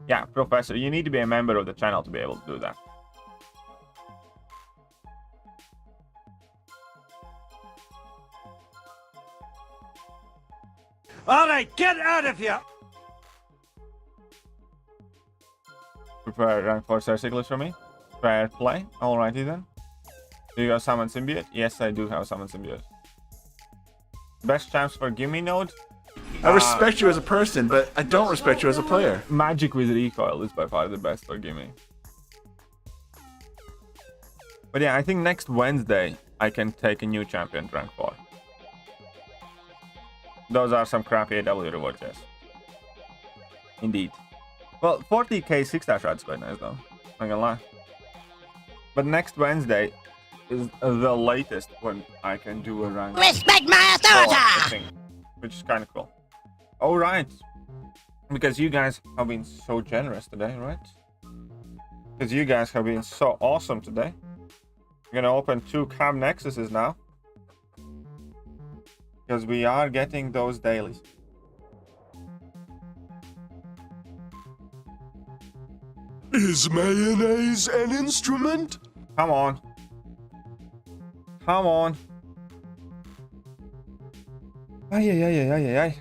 Yeah, Professor, you need to be a member of the channel to be able to do that. Alright, get out of here! Prepare rank 4 Cyclist for me. Fair play. Alrighty then. Do you have Summon Symbiote? Yes, I do have Summon Symbiote. Best champs for Gimme Node? I respect you as a person, but I don't respect you as a player. Magic with Recoil is by far the best for Gimme. But yeah, I think next Wednesday I can take a new champion rank 4. Those are some crappy AW rewards, yes. Indeed. Well, 40k 6-star shot's quite nice though. Not gonna lie. But next Wednesday is the latest when I can do a rank. Respect my authority! Thing, which is kind of cool. Alright. Because you guys have been so generous today, right? Because you guys have been so awesome today. I'm gonna open 2 Cam Nexuses now. Because we are getting those dailies. Is mayonnaise an instrument? Come on. Come on. Ay, ay, ay, ay, ay, ay.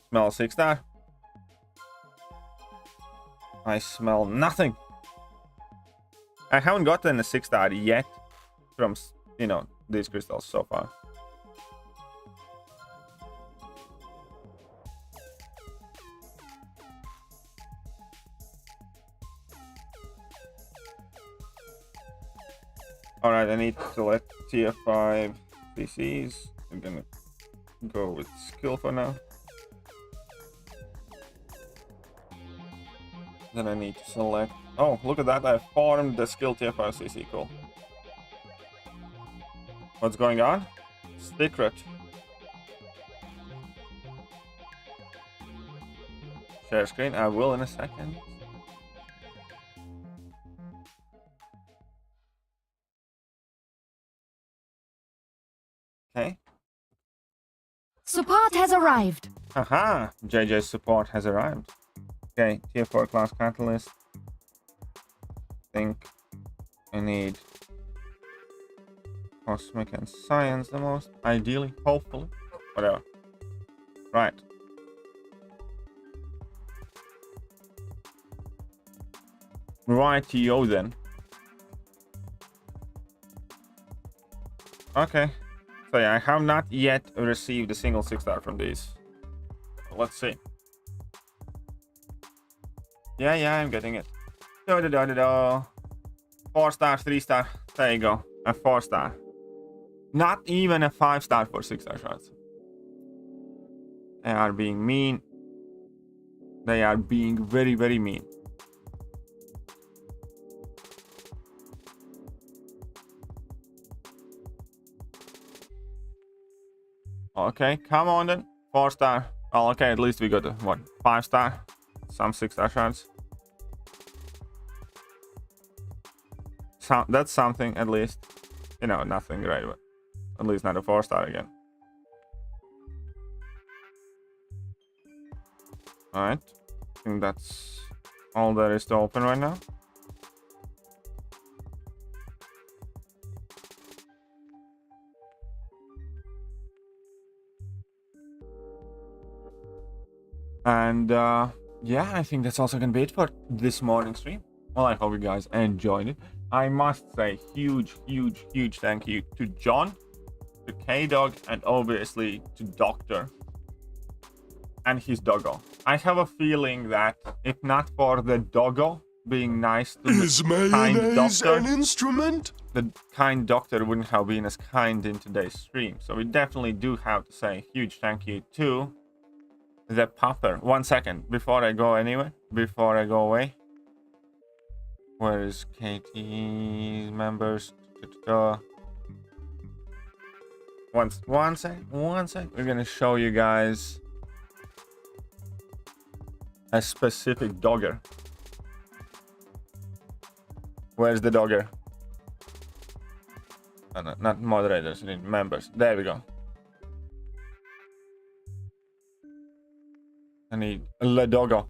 Smell 6-star. I smell nothing. I haven't gotten a 6-star yet from, you know, these crystals so far. Alright, I need to select tier 5 PCs. I'm gonna go with skill for now. Then I need to select... Oh, look at that, I formed the skill tier 5 CC, cool. What's going on? Secret. Share screen, I will in a second. Okay. Support has arrived. Aha! JJ's support has arrived. Okay, tier 4 class catalyst. Think I need cosmic and science the most. Ideally, hopefully. Whatever. Right. Rightio then. Okay. So yeah, I have not yet received a single 6-star from these. Let's see. Yeah, I'm getting it. 4-star, 3-star. There you go. A 4-star. Not even a 5-star for 6-star shots. They are being mean. They are being very, very mean. Okay, come on then. 4-star. Well, okay, at least we got a, what, 5-star? Some 6-star shots. So, that's something, at least. You know, nothing great, but at least not a 4-star again. Alright. I think that's all there is to open right now. And yeah, I think that's also gonna be it for this morning's stream. Well, I hope you guys enjoyed it. I must say huge thank you to John, to K-Dog, and obviously to Doctor and his doggo. I have a feeling that if not for the doggo being nice to the kind doctor, an instrument? the kind doctor wouldn't have been as kind in today's stream. So we definitely do have to say huge thank you to the puffer. 1 second before I go anywhere, before I go away. Where is KT's members? One sec. We're gonna show you guys a specific dogger. Where's the dogger? Oh, no, not moderators, members. There we go. I need Le Doggo.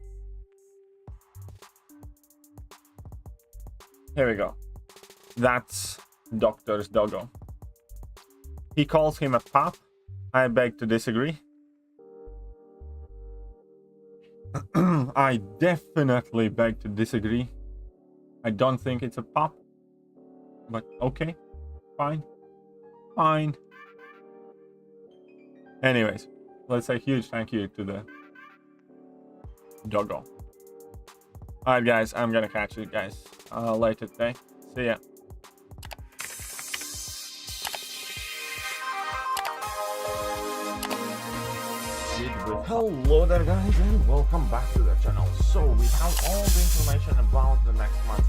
Here we go. That's Doctor's Doggo. He calls him a pup. I beg to disagree. I definitely beg to disagree. I don't think it's a pup. But okay. Fine. Fine. Anyways, let's say huge thank you to the doggo. Alright guys, I'm gonna catch you guys later today. See ya. Hello there guys and welcome back to the channel. So we have all the information about the next month